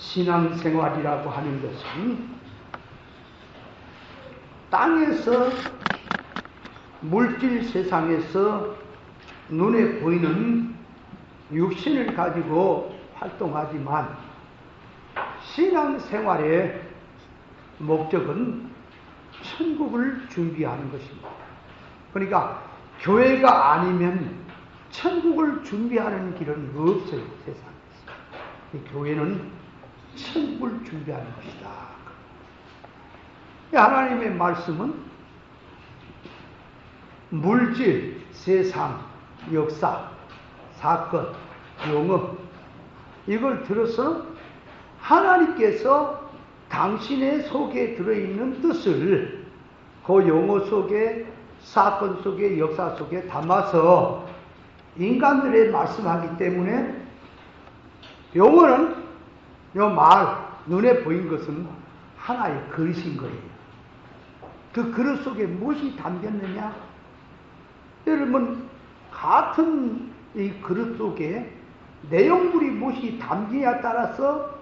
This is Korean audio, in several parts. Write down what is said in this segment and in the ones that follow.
신앙생활이라고 하는 것은 땅에서 물질 세상에서 눈에 보이는 육신을 가지고 활동하지만 신앙생활의 목적은 천국을 준비하는 것입니다. 그러니까 교회가 아니면 천국을 준비하는 길은 없어요. 세상에서. 이 교회는 천국을 준비하는 것이다. 하나님의 말씀은 물질, 세상, 역사, 사건, 용어 이걸 들어서 하나님께서 당신의 속에 들어있는 뜻을 그 용어 속에 사건 속에 역사 속에 담아서 인간들에 말씀하기 때문에 용어는 요 말 눈에 보인 것은 하나의 그릇인 거예요. 그 그릇 속에 무엇이 담겼느냐? 여러분 같은 이 그릇 속에 내용물이 무엇이 담기냐에 따라서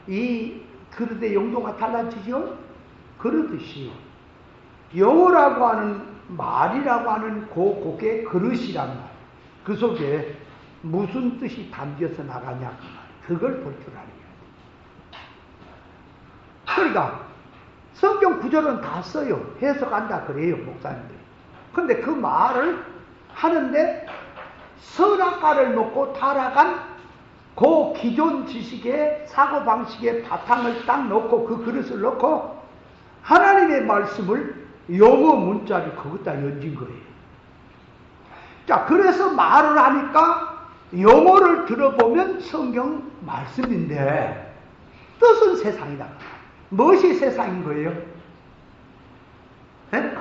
이 그릇의 용도가 달라지죠? 그러듯이 영어라고 하는 말이라고 하는 그게 그릇이란 말. 그 속에 무슨 뜻이 담겨서 나가냐 그걸 볼 줄 알아야 돼. 그러니까 성경 구절은 다 써요. 해석한다 그래요 목사님들. 근데 그 말을 하는데 선악과를 놓고 타락한 그 기존 지식의 사고방식의 바탕을 딱 놓고 그 그릇을 놓고 하나님의 말씀을 용어 문자를 거기다 얹은 거예요. 자, 그래서 말을 하니까 용어를 들어보면 성경 말씀인데 뜻은 세상이다. 무엇이 세상인 거예요? 네?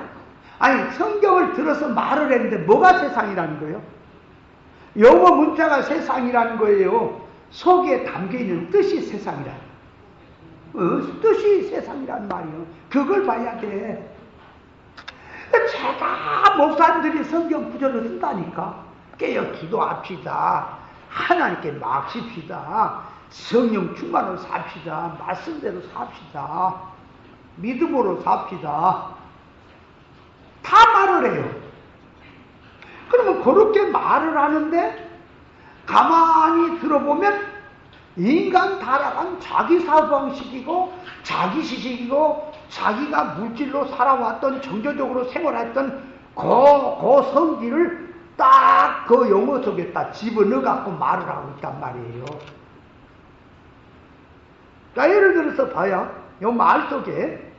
아니 성경을 들어서 말을 했는데 뭐가 세상이라는 거예요? 영어 문자가 세상이라는 거예요. 속에 담겨있는 뜻이 세상이라. 뜻이 세상이란 말이에요. 그걸 봐야 돼. 제가 목사님들이 성경 구절을 쓴다니까. 깨어 기도합시다. 하나님께 막십시다. 성령 충만으로 삽시다. 말씀대로 삽시다. 믿음으로 삽시다. 다 말을 해요. 그러면 그렇게 말을 하는데 가만히 들어보면 인간 타락한 자기 사고방식이고 자기 지식이고 자기가 물질로 살아왔던 정조적으로 생활했던 그 성질을 딱 그 용어 속에 딱 집어넣어 갖고 말을 하고 있단 말이에요. 자, 예를 들어서 봐요. 이 말 속에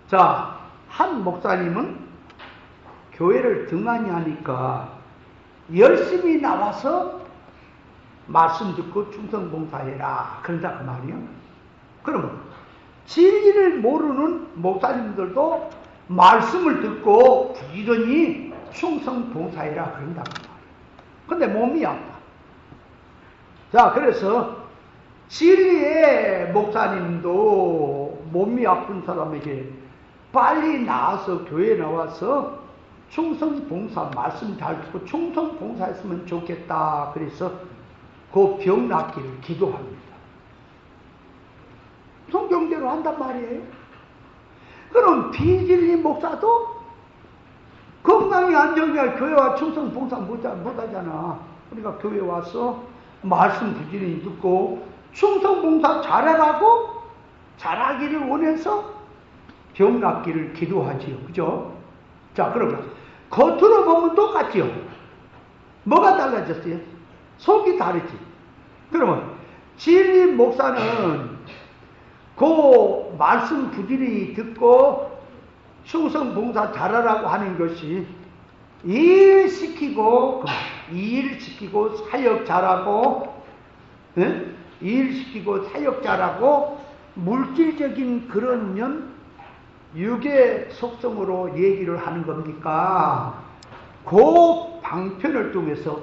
자, 한 목사님은 교회를 등한히 하니까 열심히 나와서 말씀 듣고 충성봉사해라 그런다 그 말이에요. 그러면 진리를 모르는 목사님들도 말씀을 듣고 부지런히 충성봉사해라 그런다 그 말이에요. 근데 몸이 아파. 자, 그래서 진리의 목사님도 몸이 아픈 사람에게 빨리 나와서 교회에 나와서 충성봉사 말씀 잘 듣고 충성봉사했으면 좋겠다. 그래서 그 병 낫기를 기도합니다. 성경대로 한단 말이에요. 그럼 비진리 목사도 건강이 안 좋으면 교회와 충성봉사 못하잖아. 그러니까 교회 와서 말씀 부지런히 듣고 충성봉사 잘해가고 잘하기를 원해서 병 낫기를 기도하지요. 그죠? 자, 그러면 겉으로 보면 똑같지요. 뭐가 달라졌어요? 속이 다르지. 그러면 진리 목사는 그 말씀 부지런히 듣고 충성봉사 잘하라고 하는 것이 일시키고 사역 잘하고 일시키고 사역 잘하고 물질적인 그런 면 육의 속성으로 얘기를 하는 겁니까? 그 방편을 통해서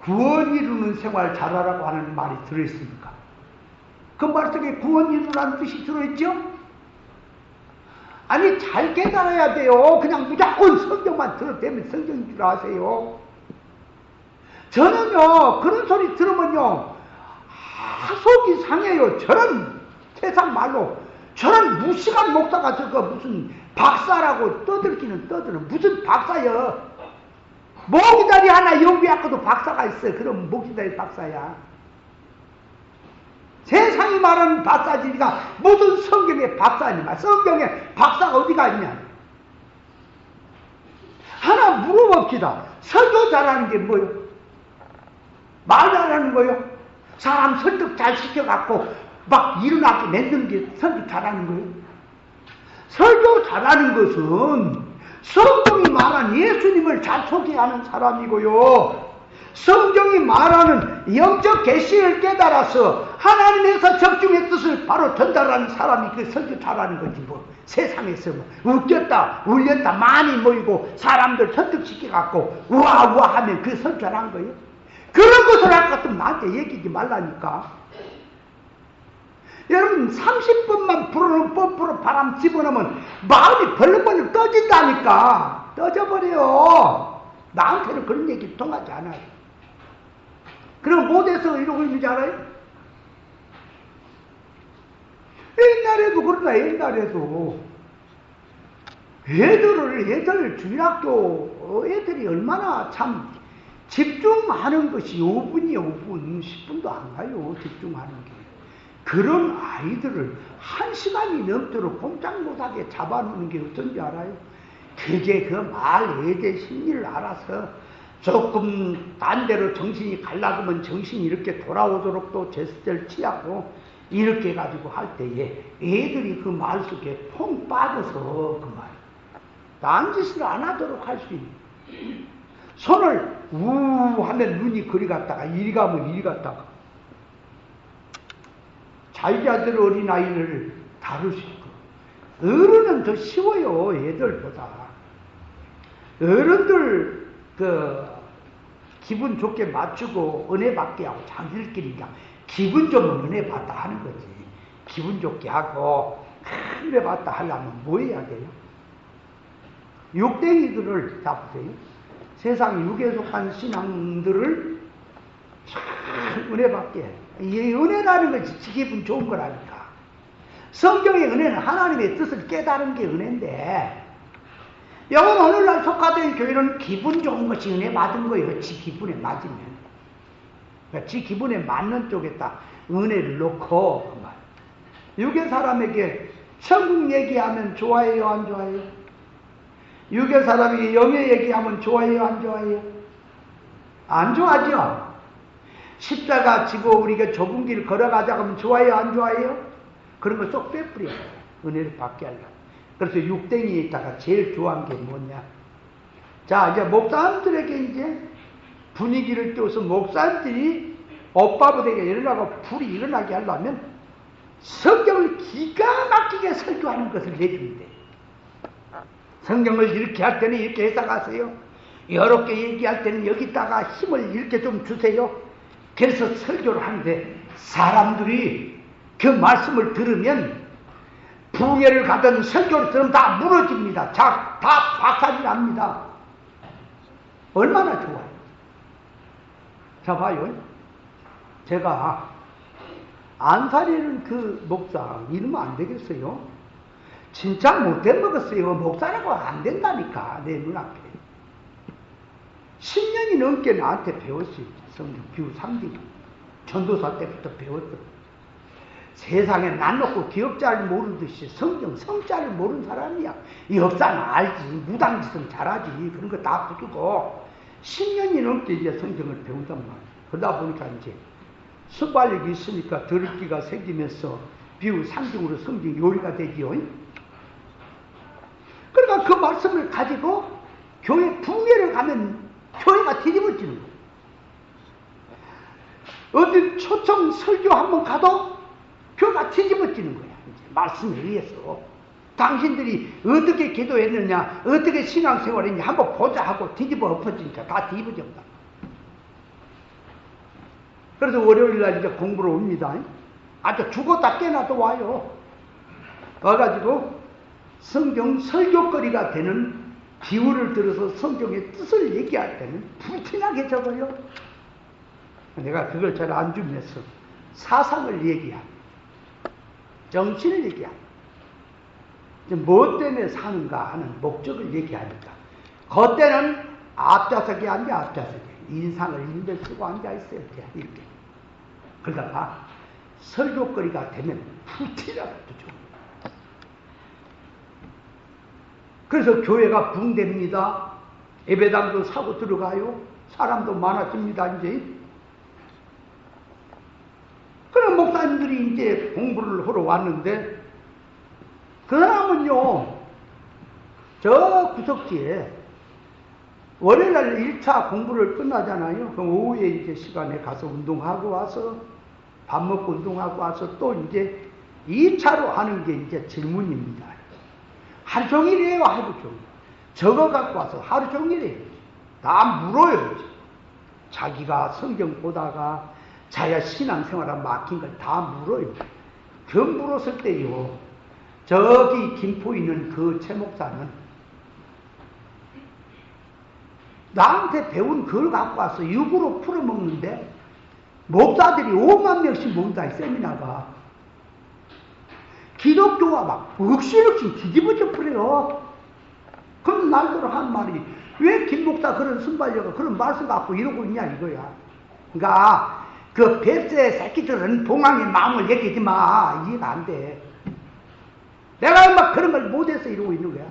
구원 이루는 생활 잘하라고 하는 말이 들어있습니까? 그 말 속에 구원 이루라는 뜻이 들어있죠? 아니 잘 깨달아야 돼요. 그냥 무조건 성경만 들어대면 성경인 줄 아세요? 저는요 그런 소리 들으면요 속이 상해요. 저런 세상 말로 저런 무식한 목사가 저거 무슨 박사라고 떠들기는 떠드는 무슨 박사여. 모기다리 하나 연구해갖고도 박사가 있어. 그럼 모기다리 박사야. 세상이 말하는 박사지니까 무슨 성경의 박사니까. 성경에 박사가 어디가 있냐. 하나 물어봅시다. 설교 잘하는 게 뭐요? 말 잘하는 거요? 사람 설득 잘 시켜갖고 막 일어나게 만드는 게 설교 잘하는 거예요? 설교 잘하는 것은 성경이 말한 예수님을 잘 소개하는 사람이고요. 성경이 말하는 영적 계시를 깨달아서 하나님에서 적중의 뜻을 바로 전달하는 사람이 그 설교 잘하는 거지 뭐. 세상에서 뭐 웃겼다 울렸다 많이 모이고 사람들 설득시켜갖고 우아우아 하면 그 설교 잘한 거예요. 그런 것을 아까 또 나한테 얘기하지 말라니까. 여러분 30분만 불어넣으면 펌프로 바람 집어넣으면 마음이 벌렁벌렁 떠진다니까. 떠져버려요. 나한테는 그런 얘기 통하지 않아요. 그럼 못해서 이러고 있는지 알아요? 옛날에도 그러나 옛날에도 애들 중학교 애들이 얼마나 참 집중하는 것이 5분이에요. 5분 10분도 안 가요. 집중하는 게. 그런 아이들을 1시간이 넘도록 꼼짝 못하게 잡아놓는 게 어쩐지 알아요? 그게 그 말 애들 심리를 알아서 조금 딴 데로 정신이 갈라지면 정신이 이렇게 돌아오도록 또 제스처를 취하고 이렇게 해가지고 할 때에 애들이 그 말 속에 퐁 빠져서 그 말 딴짓을 안 하도록 할 수 있는. 손을 우 하면 눈이 그리 갔다가 이리 가면 이리 갔다가 자기자들 어린아이를 다룰 수 있고. 어른은 더 쉬워요. 애들보다. 어른들 기분 좋게 맞추고 은혜 받게 하고 자기들끼리 기분 좋으면 은혜 받다 하는 거지. 기분 좋게 하고 은혜 받다 하려면 뭐 해야 돼요? 육댕이들을 잡으세요. 세상 육에 속한 신앙들을 참 은혜 받게 해요. 이 은혜라는 것이 기분 좋은 거라니까. 성경의 은혜는 하나님의 뜻을 깨달은 게 은혜인데 영혼 오늘날 속하된 교회는 기분 좋은 것이 은혜 받은 거예요. 지 기분에 맞으면. 그러니까 지 기분에 맞는 쪽에다 은혜를 놓고 그 말. 유괴 사람에게 천국 얘기하면 좋아해요? 안 좋아해요? 유괴 사람에게 영예 얘기하면 좋아해요? 안 좋아해요? 안 좋아하죠? 십자가 지고 우리가 좁은 길 걸어가자 하면 좋아해요? 안 좋아해요? 그런 거 쏙 빼뿌려요. 은혜를 받게 하려고. 그래서 육댕이에다가 제일 좋아한 게 뭐냐? 자, 이제 목사님들에게 이제 분위기를 띄워서 목사님들이 오빠부대가 일어나고 불이 일어나게 하려면 성경을 기가 막히게 설교하는 것을 내주는데 성경을 이렇게 할 때는 이렇게 해석하세요. 여롭게 얘기할 때는 여기다가 힘을 이렇게 좀 주세요. 그래서 설교를 하는데 사람들이 그 말씀을 들으면 부흥회를 가든 설교를 들으면 다 무너집니다. 다 박살이 납니다. 얼마나 좋아요. 자 봐요. 제가 안사리는 그 목사 이러면 안 되겠어요. 진짜 못돼 먹었어요. 목사라고 안 된다니까. 내 눈앞에 10년이 넘게 나한테 배웠어요. 성경 비유 3기 전도사 때부터 배웠거든. 세상에 난 놓고 기억자를 모르듯이 성자를 모르는 사람이야. 이 역사는 알지. 무당짓은 잘하지. 그런 거 다 부수고 10년이 넘게 이제 성경을 배우단 말이야. 그러다 보니까 이제 순발력이 있으니까 들기가 생기면서 비유 3경으로 성경 요리가 되지요. 그러니까 그 말씀을 가지고 교회 부흥회를 가면 교회가 뒤집어지는 거예요. 어디 초청 설교 한번 가도 교회가 뒤집어지는 거야. 이제 말씀에 의해서. 당신들이 어떻게 기도했느냐, 어떻게 신앙생활했냐 한번 보자 하고 뒤집어 엎어지니까 다 뒤집어진다. 그래서 월요일날 이제 공부를 옵니다. 아주 죽었다 깨나도 와요. 와가지고 성경 설교거리가 되는 비유를 들어서 성경의 뜻을 얘기할 때는 불티나게 적어요. 내가 그걸 잘 안 주면서 사상을 얘기합니다. 정신을 얘기합니다. 무엇 때문에 사는가 하는 목적을 얘기하니까 그때는 앞좌석에 앉아 앞좌석에 인상을 인별 쓰고 앉아있어요. 이렇게. 그러다가 설교거리가 되면 푸티라고 줍니다. 그래서 교회가 붕괴됩니다. 예배당도 사고 들어가요. 사람도 많아집니다. 이제 그런 목사님들이 이제 공부를 하러 왔는데 그 사람은요 저 구석지에 월요일날 1차 공부를 끝나잖아요. 그럼 오후에 이제 시간에 가서 운동하고 와서 밥 먹고 운동하고 와서 또 이제 2차로 하는 게 이제 질문입니다. 하루 종일이에요. 하루 종일. 저거 갖고 와서 하루 종일이에요. 다 물어요. 자기가 성경 보다가 자야 신앙생활에 막힌 걸 다 물어요. 그 물었을 때요. 저기 김포에 있는 그 최 목사는 나한테 배운 그걸 갖고 와서 육으로 풀어먹는데 목사들이 5만 명씩 모인다. 이 세미나가. 기독교가 막 억신억신 뒤집어져 버려요. 그럼 날더러 한 말이 왜 김 목사 그런 순발력을 그런 말씀 갖고 이러고 있냐 이거야. 그러니까 그 뱃새 새끼들은 봉황의 마음을 얘기하지 마. 이해가 안 돼. 내가 막 그런 걸 못해서 이러고 있는 거야.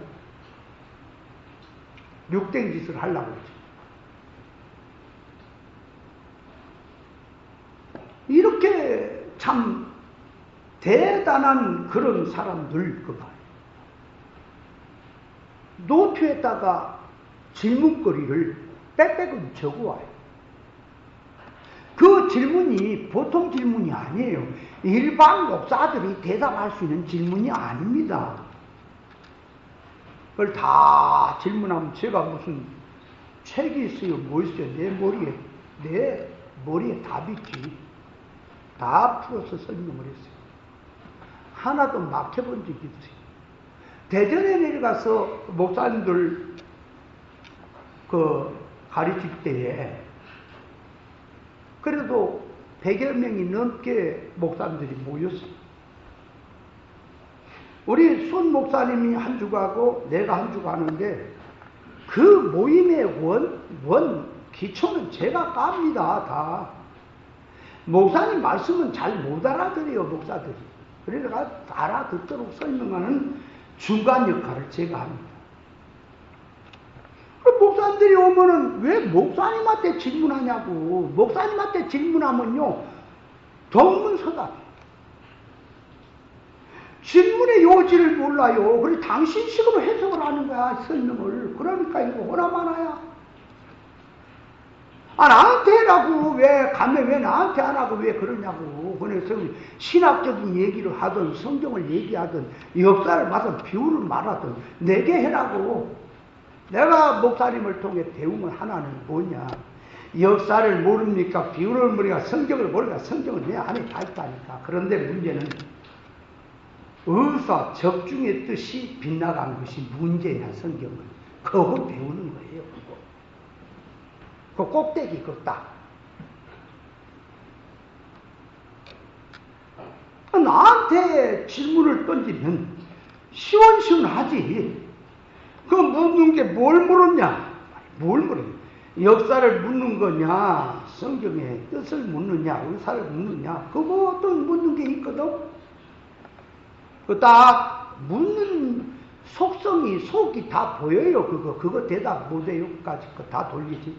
육된 짓을 하려고 그러지. 이렇게 참 대단한 그런 사람들 그 말이에요. 노트에다가 질문거리를 빽빽은 적어와요. 그 질문이 보통 질문이 아니에요. 일반 목사들이 대답할 수 있는 질문이 아닙니다. 그걸 다 질문하면 제가 무슨 책이 있어요, 뭐 있어요. 내 머리에 답이 있지. 다 풀어서 설명을 했어요. 하나도 막혀본 적이 없어요. 대전에 내려가서 목사님들 가르칠 때에 그래도 100여 명이 넘게 목사님들이 모였어요. 우리 손 목사님이 한 주 가고 내가 한 주 가는데 그 모임의 기초는 제가 깝니다. 다. 목사님 말씀은 잘 못 알아들어요. 목사들이. 그래서 알아듣도록 설명하는 중간 역할을 제가 합니다. 목사님들이 오면은 왜 목사님한테 질문하냐고. 목사님한테 질문하면요 동문서답. 질문의 요지를 몰라요. 그래서 당신식으로 해석을 하는 거야. 설명을. 그러니까 이거 호라마나야. 나한테 해라고. 왜 나한테 안 하고 왜 그러냐고. 그래서 신학적인 얘기를 하든 성경을 얘기하든 역사를 봐서 비유를 말하든 내게 해라고. 내가 목사님을 통해 배운 건 하나는 뭐냐. 역사를 모릅니까? 비유를 모르니까 성경을 모르니까 성경은 내 안에 다 있다니까. 그런데 문제는 의사 적중의 뜻이 빗나간 것이 문제야. 성경은. 그거 배우는 거예요. 그 꼭대기 그거 딱. 나한테 질문을 던지면 시원시원하지. 그 묻는 게 뭘 물었냐? 뭘 물었냐? 역사를 묻는 거냐? 성경의 뜻을 묻느냐? 의사를 묻느냐? 그거 어떤 묻는 게 있거든? 그 딱 묻는 속성이 속이 다 보여요. 그거 대답 못해요. 까지 다 돌리지.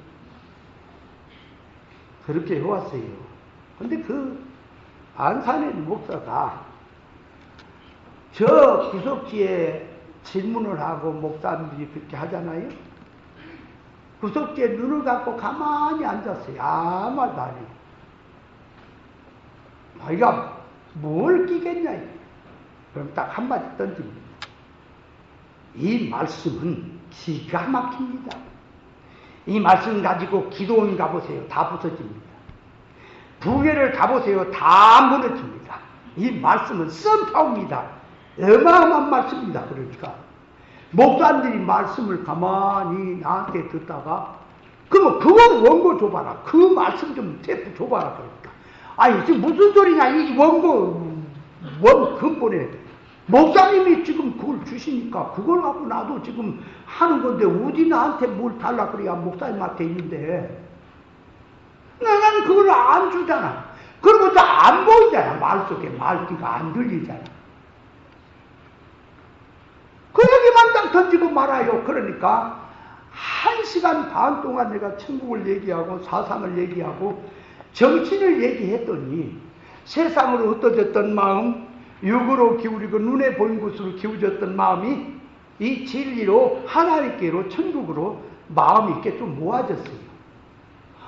그렇게 해왔어요. 근데 그 안산의 목사가 저 구석지에 질문을 하고 목사님들이 그렇게 하잖아요. 구석지에 눈을 감고 가만히 앉았어요. 아무 말도 안 해요. 자기가 뭘 끼겠냐. 그럼 딱 한마디 던집니다. 이 말씀은 기가 막힙니다. 이 말씀 가지고 기도원 가보세요. 다 부서집니다. 부계를 가보세요. 다 무너집니다. 이 말씀은 썬파워입니다. 어마어마한 말씀입니다. 그러니까 목사님들이 말씀을 가만히 나한테 듣다가 그러면 그거 원고 줘봐라. 그 말씀 좀 테이프 줘봐라. 그러니까 아니, 지금 무슨 소리냐, 이 원 근본에. 목사님이 지금 그걸 주시니까 그걸 갖고 나도 지금 하는 건데, 어디 나한테 뭘 달라 그래야 목사님한테 있는데. 나는 그걸 안 주잖아. 그리고 또 안 보이잖아. 말 속에 말귀가 안 들리잖아. 그 얘기만 딱 던지고 말아요. 그러니까 1시간 반 동안 내가 천국을 얘기하고 사상을 얘기하고 정신을 얘기했더니 세상으로 흩어졌던 마음, 육으로 기울이고 눈에 보인 곳으로 기울어졌던 마음이 이 진리로 하나님께로 천국으로 마음이 이렇게 좀 모아졌어요.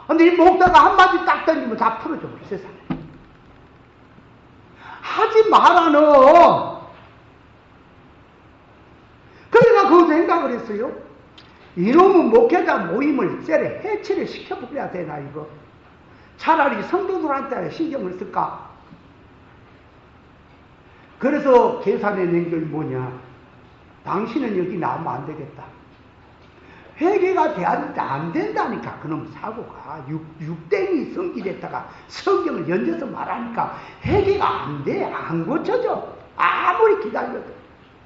근데 이 목사가 한마디 딱 던지면 다 풀어져 버려, 세상에. 하지 마라, 너. 그러니까 그 생각을 했어요. 이놈의 목회자 모임을 쎄래 해체를 시켜버려야 되나, 이거. 차라리 성도들한테 신경을 쓸까? 그래서 계산해낸 게 뭐냐. 당신은 여기 나오면 안 되겠다. 회개가 되는데 안 된다니까, 그놈 사고가. 육땡이 성질했다가 성경을 연져서 말하니까 회개가 안 돼. 안 고쳐져. 아무리 기다려도.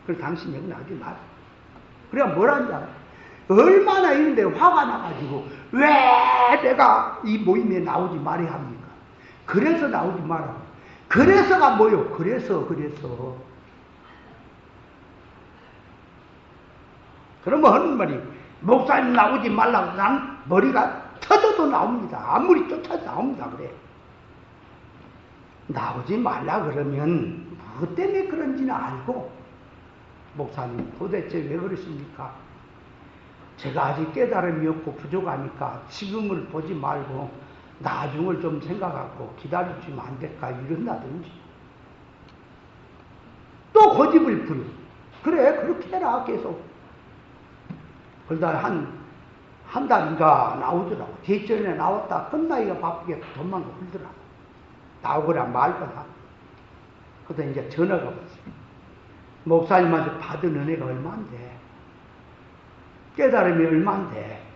그래서 당신 여기 나오지 마라. 그래야 뭘 하는지 알아? 얼마나 있는데 화가 나가지고 왜 내가 이 모임에 나오지 말아야 합니까? 그래서 나오지 마라. 그래서가 뭐요? 그래서. 그러면 하는 말이, 목사님 나오지 말라고 난 머리가 터져도 나옵니다. 아무리 쫓아도 나옵니다. 그래. 나오지 말라 그러면 무엇 때문에 그런지는 알고, 목사님 도대체 왜 그러십니까? 제가 아직 깨달음이 없고 부족하니까 지금을 보지 말고 나중을 좀 생각하고 기다려주면 안 될까, 이런다든지. 또 고집을 부려. 그래, 그렇게 해라, 계속. 그러다 한 달인가 나오더라고. 대전에 나왔다 끝나기가 바쁘게 돈만 흘더라고. 나오거나 말거나. 그러다 이제 전화가 왔어요. 목사님한테 받은 은혜가 얼마인데, 깨달음이 얼마인데,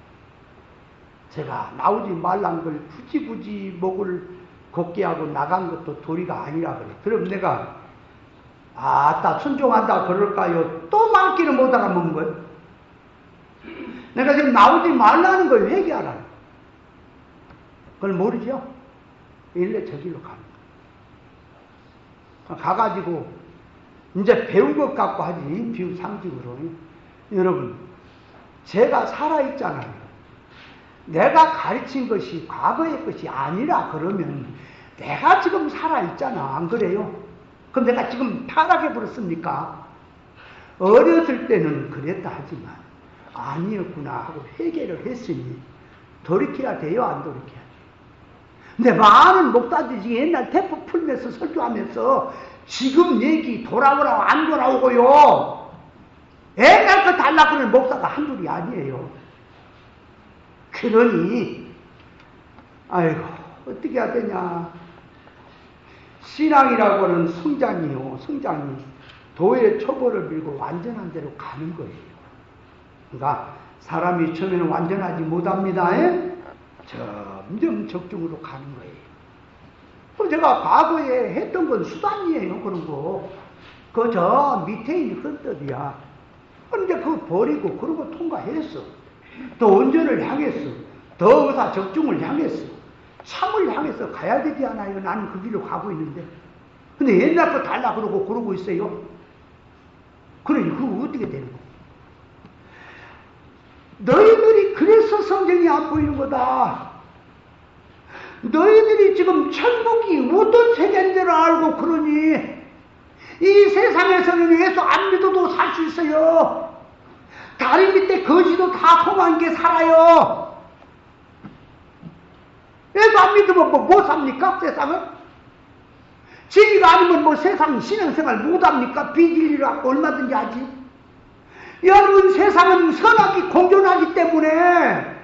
제가 나오지 말란 걸 굳이 목을 곱게 하고 나간 것도 도리가 아니라 그래. 그럼 내가 아따 순종한다 그럴까요? 또 말귀를 못 알아먹은 거예요. 내가 지금 나오지 말라는 걸 회개하라. 그걸 모르죠? 일래 저길로 가는 거예요. 가가지고 이제 배운 것 갖고 하지, 비유 상징으로. 여러분, 제가 살아있잖아요. 내가 가르친 것이 과거의 것이 아니라 그러면 내가 지금 살아있잖아. 안 그래요? 그럼 내가 지금 타락해버렸습니까? 어렸을 때는 그랬다 하지만 아니었구나 하고 회개를 했으니 돌이켜야 돼요, 안 돌이켜야 돼요? 근데 많은 목사들이 옛날 대포 풀면서 설교하면서 지금 얘기 돌아오라고 안 돌아오고요. 옛날 거 달라 그러는 목사가 한둘이 아니에요. 그러니 아이고 어떻게 해야 되냐. 신앙이라고 하는 성장이요. 성장이 도의 초보를 밀고 완전한 데로 가는 거예요. 그러니까 사람이 처음에는 완전하지 못합니다. 점점 적중으로 가는 거예요. 그럼 제가 과거에 했던 건 수단이에요. 그런 거. 그 저 밑에 있는 것들이야. 그런데 그거 버리고 그러고 통과했어. 더 온전을 향했어. 더 의사 적중을 향했어. 참을 향해서 가야 되지 않아요? 나는 그 길로 가고 있는데. 근데 옛날 거 달라 그러고 있어요. 그러니 그거 어떻게 되는 거야? 너희들이 그래서 성경이 안 보이는 거다. 너희들이 지금 천국이 어떤 세계인 줄 알고 그러니 이 세상에서는 예수 안 믿어도 살 수 있어요. 다리 밑에 거지도 다 통한 게 살아요. 예수 안 믿으면 뭐 삽니까? 세상은? 진리가 아니면 뭐 세상 신앙생활 못합니까? 비진리로 갖고 얼마든지 하지. 여러분, 세상은 선악이 공존하기 때문에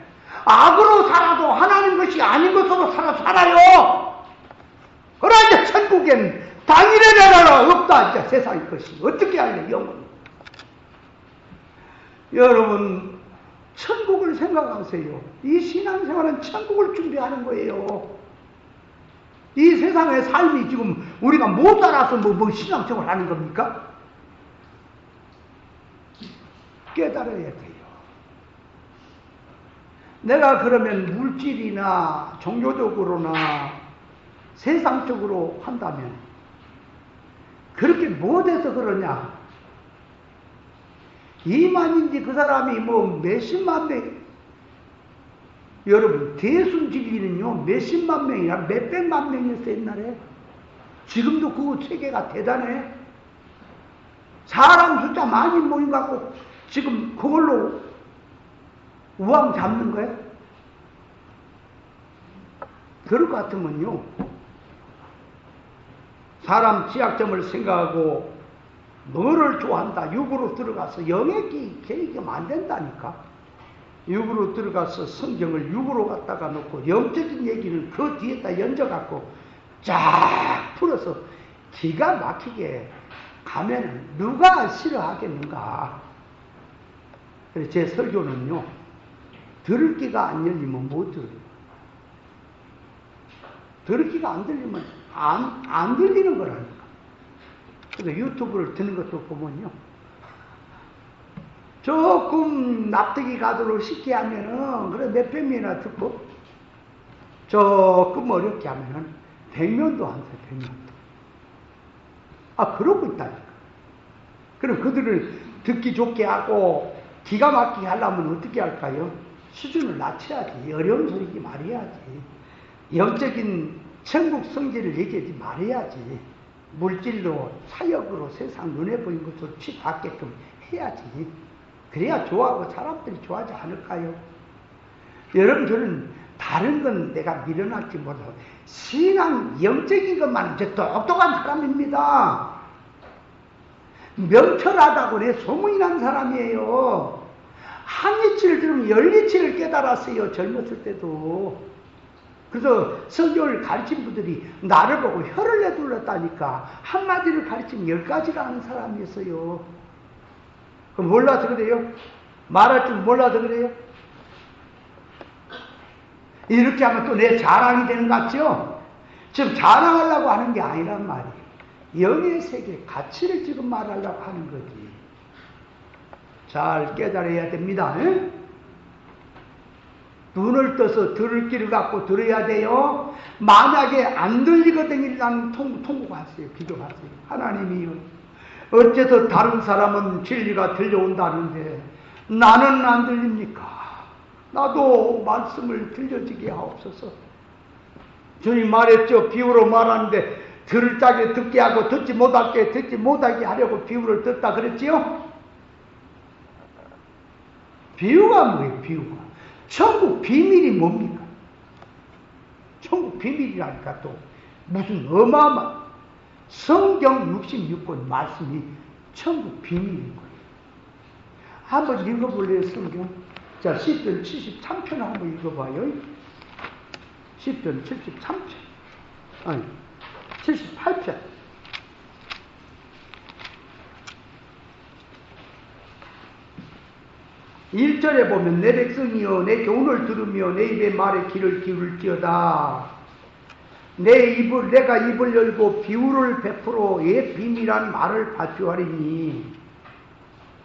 악으로 살아도 하나님 것이 아닌 것으로 살아요. 그러나 이제 천국엔 당일의 나라가 없다. 이제 세상의 것이 어떻게 할래, 영은. 여러분, 천국을 생각하세요. 이 신앙생활은 천국을 준비하는 거예요. 이 세상의 삶이 지금 우리가 못 살아서 뭐 신앙생활 하는 겁니까? 깨달아야 돼요. 내가 그러면 물질이나 종교적으로나 세상적으로 한다면 그렇게 못해서 그러냐? 이만인지 그 사람이 뭐 몇십만 명, 여러분 대순직이는요 몇십만 명이나 몇백만 명이었어요 옛날에. 지금도 그 세계가 대단해. 사람 숫자 많이 모여갖고 지금 그걸로 우왕 잡는 거예요? 그럴 것 같으면요 사람 취약점을 생각하고 뭐를 좋아한다 육으로 들어가서 영의 계획이면 안 된다니까. 육으로 들어가서 성경을 육으로 갖다가 놓고 영적인 얘기는 그 뒤에다 얹어갖고 쫙 풀어서 기가 막히게 가면은 누가 싫어하겠는가. 그래서 제 설교는요 들을 귀가 안 열리면 못 들어요. 들을 귀가 안 들리면 안 들리는 거라니까. 그래서 유튜브를 듣는 것도 보면요 조금 납득이 가도록 쉽게 하면은 그래 몇백 명이나 듣고 조금 어렵게 하면은 100명도 안 돼. 100명도. 아 그러고 있다니까. 그럼 그들을 듣기 좋게 하고 기가 막히게 하려면 어떻게 할까요? 수준을 낮춰야지. 어려운 소리지 말해야지. 영적인 천국 성질을 얘기하지 말해야지. 물질로 사역으로 세상 눈에 보이는 것도 취받게끔 해야지. 그래야 좋아하고 사람들이 좋아하지 않을까요? 여러분 저는 다른 건 내가 밀어놨지 못하고 신앙 영적인 것만 이제 똑똑한 사람입니다. 명철하다고 내 소문이 난 사람이에요. 한 이치를 들으면 열 이치를 깨달았어요. 젊었을 때도. 그래서 성경을 가르친 분들이 나를 보고 혀를 내둘렀다니까. 한마디를 가르치면 10가지를 아는 사람이었어요. 그럼 몰라서 그래요? 말할 줄 몰라서 그래요? 이렇게 하면 또 내 자랑이 되는 것 같죠? 지금 자랑하려고 하는 게 아니란 말이에요. 영의 세계 가치를 지금 말하려고 하는 거지. 잘 깨달아야 됩니다. 에? 눈을 떠서 들을 길을 갖고 들어야 돼요. 만약에 안 들리거든 일단 통곡하세요. 기도하세요. 하나님이요. 어째서 다른 사람은 진리가 들려온다는데 나는 안 들립니까? 나도 말씀을 들려주게 하옵소서. 주님 말했죠. 비유로 말하는데 들을 자게 듣게 하고 듣지 못하게 듣지 못하게 하려고 비유를 듣다 그랬지요? 비유가 뭐예요? 비유가. 천국 비밀이 뭡니까? 천국 비밀이라니까 또 무슨 어마어마 성경 66권 말씀이 천국 비밀인 거예요. 한번 읽어볼래요, 성경? 자, 시편 73편 한번 읽어봐요. 시편 73편. 아니, 78편. 1절에 보면 내 백성이여 내 교훈을 들으며 내 입의 말에 귀를 기울지어다. 내가 입을 열고 비유를 베풀어 옛 비밀한 말을 발표하리니.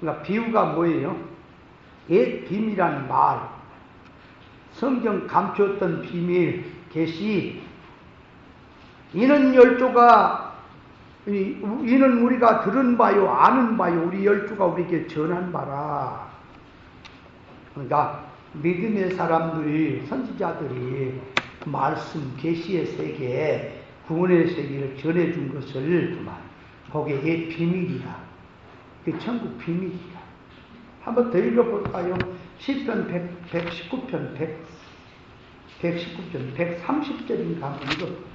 그러니까 비유가 뭐예요? 옛 비밀한 말. 성경 감추었던 비밀, 계시. 이는 우리가 들은 바요, 아는 바요, 우리 열조가 우리에게 전한 바라. 그러니까 믿음의 사람들이, 선지자들이 말씀, 계시의 세계, 구원의 세계를 전해준 것을 그만 그게 옛 비밀이라. 그게 천국 비밀이라. 한번 더 읽어볼까요? 시편 119편 130절인가 한번 읽어볼까요?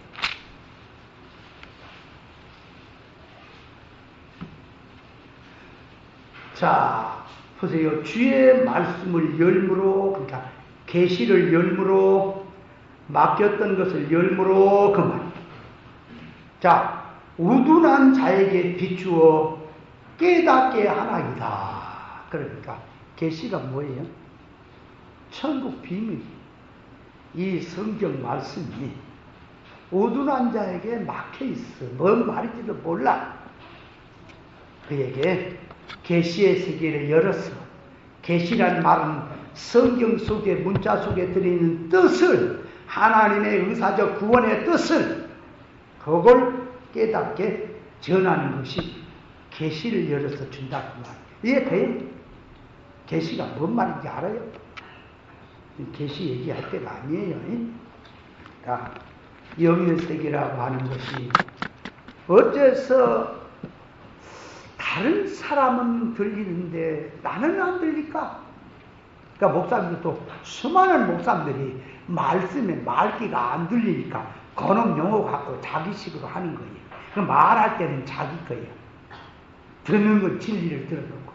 자, 보세요. 주의 말씀을 열무로, 그러니까 계시를 열무로, 맡겼던 것을 열무로 그만. 자, 우둔한 자에게 비추어 깨닫게 하나이다. 그러니까 계시가 뭐예요? 천국 비밀. 이 성경 말씀이 우둔한 자에게 막혀 있어. 뭔 말인지도 몰라. 그에게 계시의 세계를 열었어. 계시란 말은 성경 속에, 문자 속에 들어있는 뜻을, 하나님의 의사적 구원의 뜻을, 그걸 깨닫게 전하는 것이 계시를 열어서 준다고 말. 이해돼요? 계시가 뭔 말인지 알아요? 계시 얘기할 때가 아니에요. 그러니까 영의 세계라고 하는 것이 어째서 다른 사람은 들리는데 나는 안 들릴까? 그러니까 목사님들도, 수많은 목사님들이 말씀에 말귀가 안 들리니까 건업 용어 갖고 자기식으로 하는 거예요. 그 말할 때는 자기 거예요. 듣는 건 진리를 들어놓고.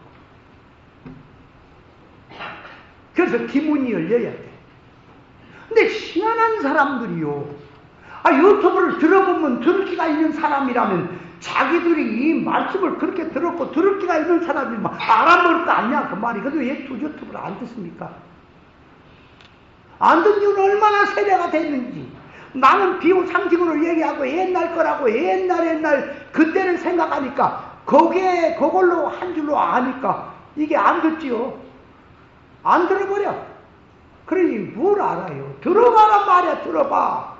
그래서 기문이 열려야 돼. 근데 희한한 사람들이요. 유튜브를 들어보면 들을 기가 있는 사람이라면 자기들이 이 말씀을 그렇게 들었고 들을 기가 있는 사람이 막 알아먹을 거 아니냐 그 말이. 근데 왜 유튜브를 안 듣습니까? 안 듣는 이유는 얼마나 세대가 됐는지. 나는 비유 상징으로 얘기하고 옛날 거라고 옛날 그때를 생각하니까 그걸로 한 줄로 아니까 이게 안 듣지요. 안 들어버려. 그러니 뭘 알아요? 들어봐란 말이야. 들어봐.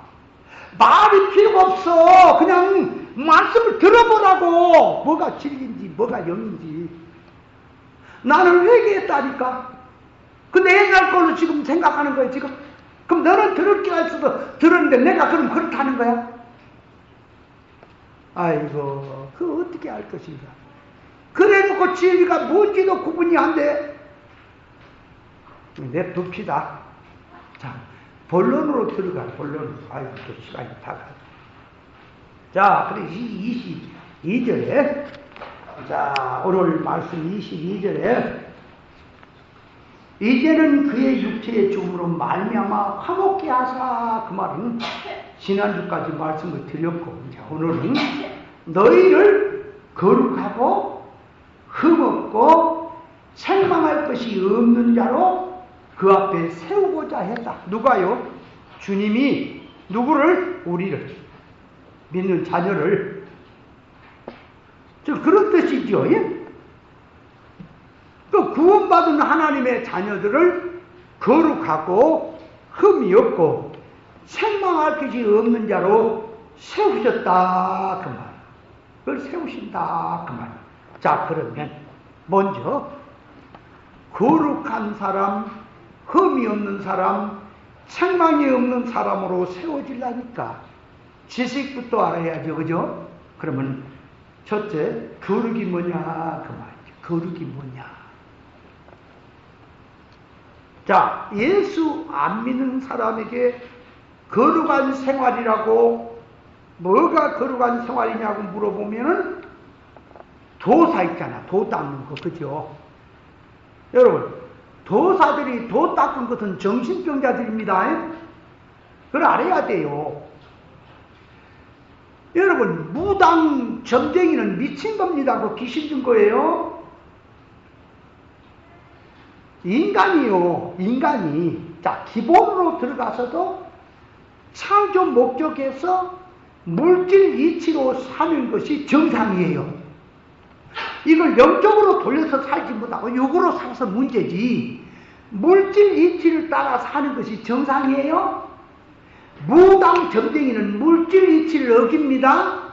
말이 필요가 없어. 그냥 말씀을 들어보라고. 뭐가 진리인지 뭐가 영인지. 나는 회개했다니까. 근데 옛날 걸로 지금 생각하는 거야 지금. 그럼 너는 들을 기가 있어서 들었는데 내가 그럼 그렇다는 거야? 아이고, 그거 어떻게 알 것인가. 그래놓고 진리가 뭔지도 구분이 안 돼. 냅둡시다. 자, 본론으로 들어가. 본론으로. 아이고, 또 시간이 다 가. 자, 그래 22절에 자, 오늘 말씀 22절에 이제는 그의 육체의 죽음으로 말미암아 화목케 하사. 그 말은 지난주까지 말씀을 드렸고, 이제 오늘은 너희를 거룩하고 흠없고 책망할 것이 없는 자로 그 앞에 세우고자 했다. 누가요? 주님이 누구를? 우리를, 믿는 자녀를. 그런 뜻이죠. 예? 그 구원받은 하나님의 자녀들을 거룩하고 흠이 없고 책망할 것이 없는 자로 세우셨다 그 말. 그걸 세우신다 그 말. 자, 그러면 먼저 거룩한 사람, 흠이 없는 사람, 책망이 없는 사람으로 세워지려니까 지식부터 알아야죠. 그죠? 그러면 첫째, 거룩이 뭐냐 그 말이죠. 거룩이 뭐냐. 자, 예수 안 믿는 사람에게 거룩한 생활이라고, 뭐가 거룩한 생활이냐고 물어보면은 도사 있잖아. 도 닦는 거. 그죠? 여러분, 도사들이 도 닦은 것은 정신병자들입니다. 그걸 알아야 돼요. 여러분, 무당 점쟁이는 미친 겁니다. 그 귀신 준 거예요. 인간이요. 인간이. 자, 기본으로 들어가서도 창조 목적에서 물질 이치로 사는 것이 정상이에요. 이걸 영적으로 돌려서 살지 못하고 육으로 살아서 문제지. 물질 이치를 따라 사는 것이 정상이에요. 무당 점쟁이는 물질 이치를 어깁니다.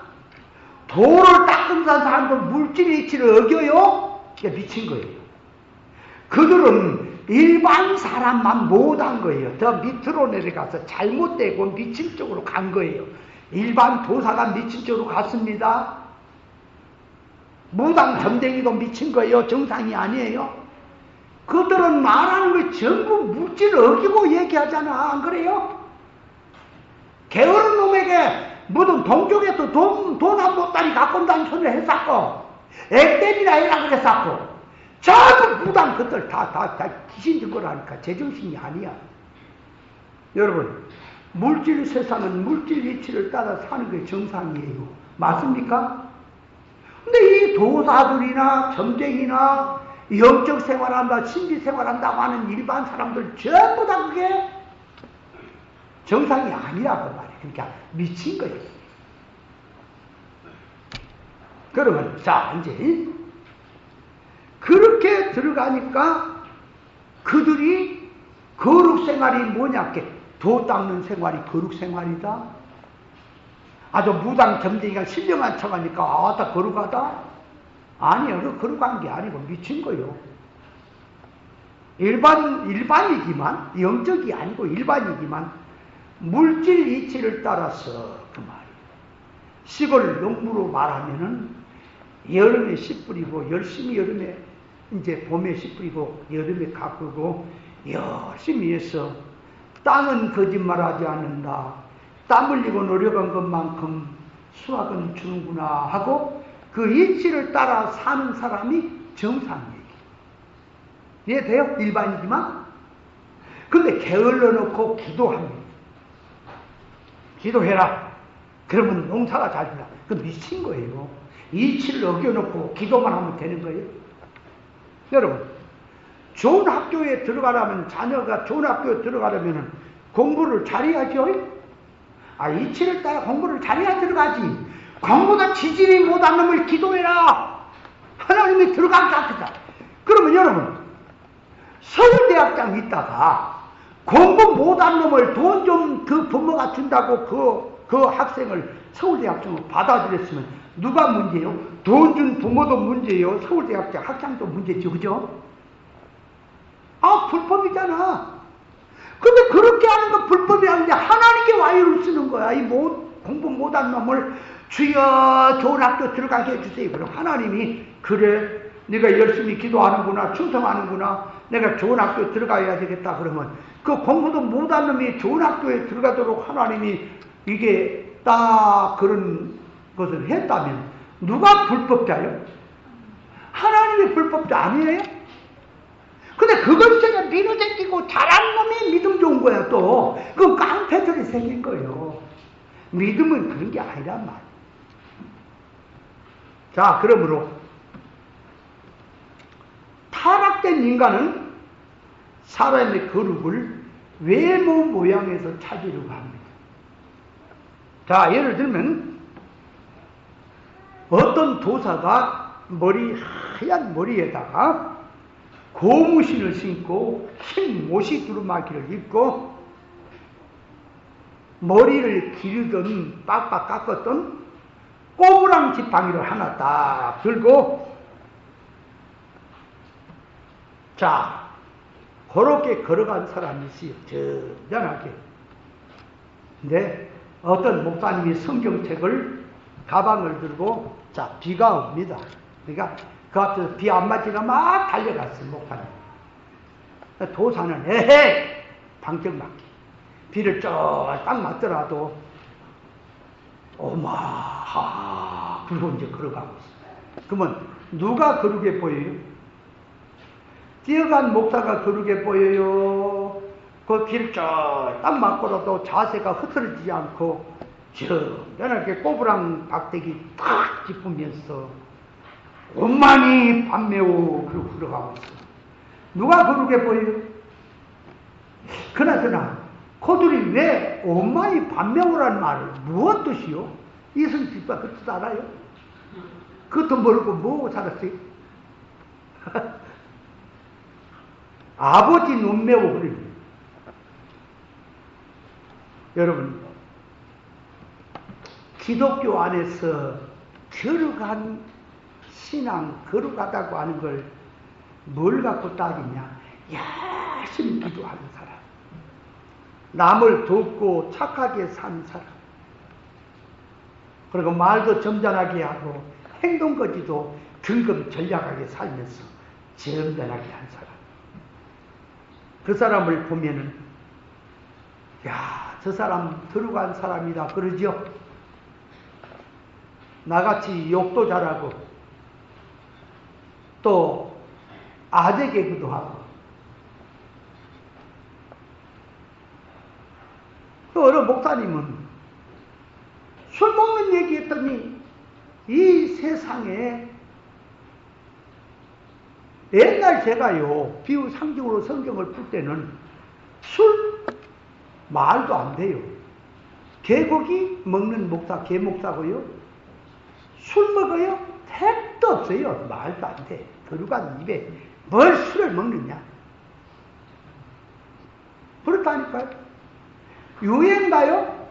도를 닦은 사람도 물질 이치를 어겨요. 그게 미친 거예요. 그들은 일반 사람만 못한 거예요. 더 밑으로 내려가서 잘못되고 미친 쪽으로 간 거예요. 일반 도사가 미친 쪽으로 갔습니다. 무당 점쟁이도 미친 거예요. 정상이 아니에요. 그들은 말하는 걸 전부 물질을 어기고 얘기하잖아. 안 그래요? 게으른 놈에게 무슨 동쪽에서 돈 한 보따리 갖고 온다는 소리를 했었고, 액땜이나 해라 그랬었고, 전부 무당 그들 다 귀신 든 거라니까. 제정신이 아니야. 여러분, 물질 세상은 물질 이치를 따라 사는 게 정상이에요. 맞습니까? 근데 이 도사들이나 점쟁이나 영적 생활한다, 신비 생활한다고 하는 일반 사람들 전부 다 그게 정상이 아니라고 말이에요. 그러니까 미친 거예요. 그러면 자 이제 그렇게 들어가니까 그들이 거룩 생활이 뭐냐? 도 닦는 생활이 거룩 생활이다. 아주 무당 점쟁이가 신령한 척하니까 다 거룩하다? 아니요, 그 거룩한 게 아니고 미친 거요. 일반이지만 영적이 아니고 일반이지만 물질 이치를 따라서 그 말이에요. 시골 농부로 말하면은 여름에 씨 뿌리고 열심히 여름에 이제 봄에 씨 뿌리고 여름에 가꾸고 열심히 해서 땅은 거짓말하지 않는다. 땀 흘리고 노력한 것만큼 수확은 주는구나 하고 그 이치를 따라 사는 사람이 정상 얘기. 이해돼요? 일반이지만. 근데 게을러 놓고 기도합니다. 기도해라. 그러면 농사가 잘 된다. 그 미친 거예요. 이치를 어겨놓고 기도만 하면 되는 거예요. 여러분, 좋은 학교에 들어가려면, 자녀가 좋은 학교에 들어가려면 공부를 잘해야죠. 이치를 따라 공부를 잘해야 들어가지. 공부도 지질이 못한 놈을 기도해라. 하나님이 들어가게 하겠다. 그러면 여러분, 서울대학장 있다가 공부 못한 놈을 돈 좀 그 부모가 준다고 그 학생을 서울대학장으로 받아들였으면 누가 문제예요? 돈 준 부모도 문제예요. 서울대학장 학장도 문제죠. 그죠? 불법이잖아. 근데 그렇게 하는 거 불법이 아닌데 하나님께 와이를 쓰는 거야. 공부 못한 놈을 주여 좋은 학교 들어가게 해주세요. 그럼 하나님이 그래 네가 열심히 기도하는구나 충성하는구나 내가 좋은 학교 들어가야 되겠다. 그러면 그 공부도 못한 놈이 좋은 학교에 들어가도록 하나님이 이게 딱 그런 것을 했다면 누가 불법자예요? 하나님이 불법자 아니에요? 근데 그걸 제가 밀어제끼고 잘한 놈이 믿음 좋은 거야. 또 그 깡패들이 생긴 거예요. 믿음은 그런 게 아니란 말이에요. 자, 그러므로 타락된 인간은 사람의 거룩을 외모 모양에서 찾으려고 합니다. 자, 예를 들면 어떤 도사가 하얀 머리에다가 고무신을 신고 흰 모시 두루마기를 입고 머리를 기르던 빡빡 깎았던 꼬부랑 지팡이를 하나 딱 들고 자 그렇게 걸어간 사람이 있어요. 전전하게. 근데 어떤 목사님이 성경책을 가방을 들고 자 비가 옵니다. 그러니까 그 앞에서 비 안 맞지가 막 달려갔어요. 목사님. 도사는 에헤이 방정맞기. 비를 쫙 맞더라도 오마하 그러고 이제 걸어가고 있어요. 그러면 누가 거룩해 보여요? 뛰어간 목사가 거룩해 보여요? 그 비를 쫙 맞고라도 자세가 흐트러지지 않고 시원하게 꼬부랑 박대기 탁 짚으면서 온만이 밤매우 그러고 걸어가고 있어요. 누가 거룩해 보여요? 그나저나 그들이 왜 온만이 밤매우라는 말을 무엇 뜻이요? 이승집과 그 뜻 알아요? 그것도 모르고 뭐하고 살았어요? 아버지 눈매우 그래요. 여러분 기독교 안에서 거룩한 신앙, 거룩하다고 하는 걸 뭘 갖고 따지냐? 열심히 기도하는 사람, 남을 돕고 착하게 사는 사람, 그리고 말도 점잖하게 하고 행동거지도 근검 전략하게 살면서 점잖하게 한 사람. 그 사람을 보면은 저 사람 들어간 사람이다 그러죠? 나같이 욕도 잘하고 또 아재 개그도 하고 또 어느 목사님은 술 먹는 얘기했더니 이 세상에 옛날 제가요 비유상징으로 성경을 풀 때는 술 말도 안 돼요. 개고기 먹는 목사, 개 목사고요. 술 먹어요? 택도 없어요. 말도 안 돼. 거룩한 입에 뭘 술을 먹느냐. 그렇다니까요. 유행가요?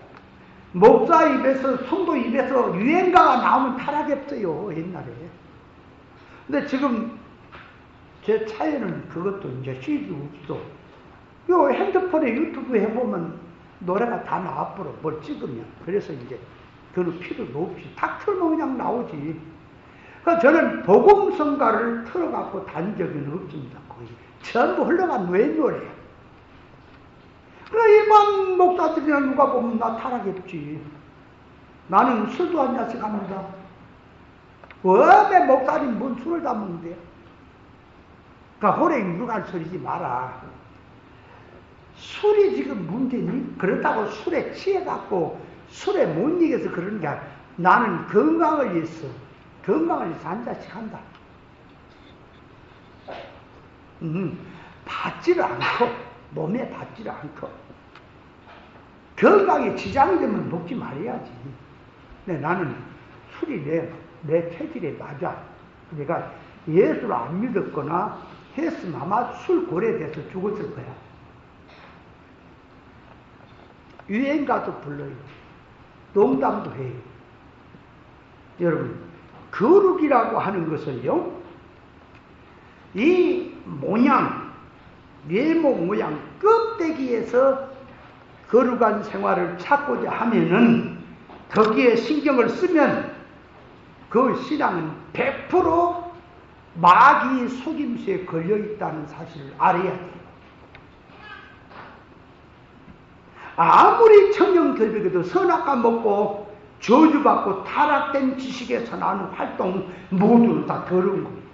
목사 입에서, 성도 입에서 유행가가 나오면 타락이 없어요, 옛날에. 근데 지금 제 차에는 그것도 이제 CD 없어. 요 핸드폰에 유튜브 해보면 노래가 다 나와버려, 뭘 찍으면. 그래서 이제 그런 필요도 없이 다 틀면 그냥 나오지. 그래서 저는 복음성가를 틀어갖고 다닌 적은 없습니다. 거의 전부 흘러간 외 노래예요. 그래, 일반 목사들이나 누가 보면 나 타락이 없지. 나는 술도 한 잔씩 합니다. 왜 목사님 뭔 술을 다 먹는데요? 그러니까 호랭이 누가 소리지 마라. 술이 지금 문제니? 그렇다고 술에 취해갖고 술에 못 이겨서 그러는 게 아니라 나는 건강을 위해서 한 잔씩 한다. 받지를 않고, 몸에 받지를 않고. 건강에 지장이 되면 먹지 말아야지. 근데 나는 술이 내 체질에 맞아. 내가 예수를 안 믿었거나 했으면 아마 술 고래돼서 죽었을 거야. 유행가도 불러요. 농담도 해요. 여러분, 거룩이라고 하는 것을요, 이 모양, 외모 모양, 껍데기에서 거룩한 생활을 찾고자 하면은, 거기에 신경을 쓰면 그 신앙은 100% 마귀 속임수에 걸려있다는 사실을 알아야 돼요. 아무리 청정결백해도 선악과 먹고 저주받고 타락된 지식에서 나는 활동 모두는 다 더러운 겁니다.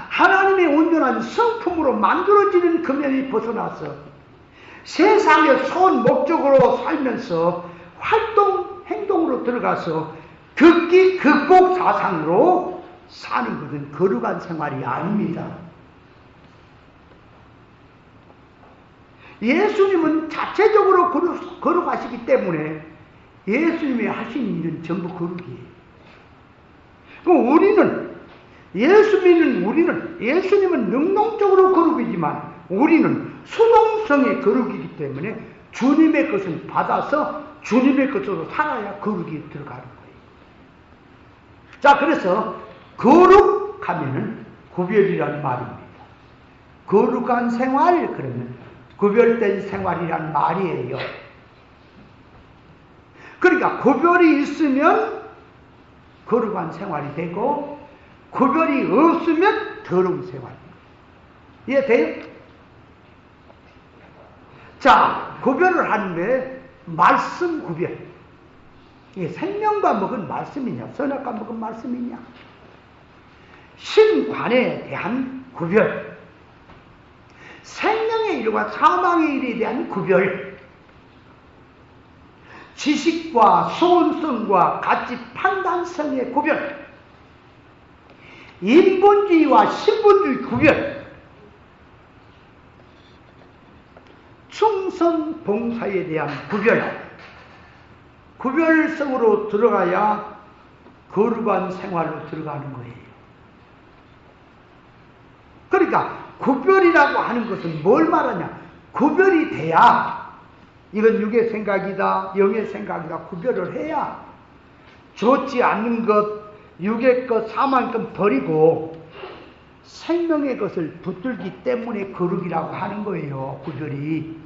하나님의 온전한 성품으로 만들어지는 금연이 벗어나서 세상의 선 목적으로 살면서 활동, 행동으로 들어가서 극기, 극복 사상으로 사는 것은 거룩한 생활이 아닙니다. 예수님은 자체적으로 거룩하시기 때문에 예수님이 하신 일은 전부 거룩이에요. 그럼 우리는, 예수 믿는 우리는, 예수님은 능동적으로 거룩이지만 우리는 수동성의 거룩이기 때문에 주님의 것을 받아서 주님의 것으로 살아야 거룩이 들어가는 거예요. 자, 그래서 거룩하면은 구별이라는 말입니다. 거룩한 생활, 그러면 구별된 생활이란 말이에요. 그러니까 구별이 있으면 거룩한 생활이 되고 구별이 없으면 더러운 생활입니다. 이해돼요? 자, 구별을 하는데 말씀 구별. 이게 생명과 먹은 말씀이냐, 선악과 먹은 말씀이냐. 신관에 대한 구별. 생명의 일과 사망의 일에 대한 구별. 지식과 소원성과 가치 판단성의 구별. 인본주의와 신본주의 구별. 충성 봉사에 대한 구별. 구별성으로 들어가야 거룩한 생활로 들어가는 거예요. 그러니까 구별이라고 하는 것은 뭘 말하냐? 구별이 돼야 이건 육의 생각이다, 영의 생각이다 구별을 해야 좋지 않는 것, 육의 것, 사망의 것 버리고 생명의 것을 붙들기 때문에 거룩이라고 하는 거예요. 구별이.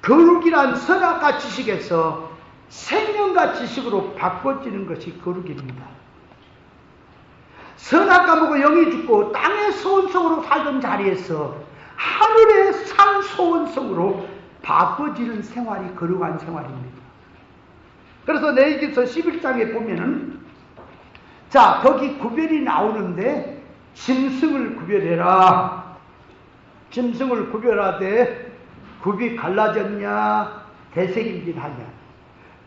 거룩이란 선악과 지식에서 생명과 지식으로 바꿔지는 것이 거룩입니다. 선악과 먹고 영이 죽고 땅의 소원성으로 살던 자리에서 하늘의 산 소원성으로 바꿔지는 생활이 거룩한 생활입니다. 그래서 레위기서 11장에 보면은 자, 거기 구별이 나오는데 짐승을 구별해라. 짐승을 구별하되 굽이 갈라졌냐 대색임질하냐.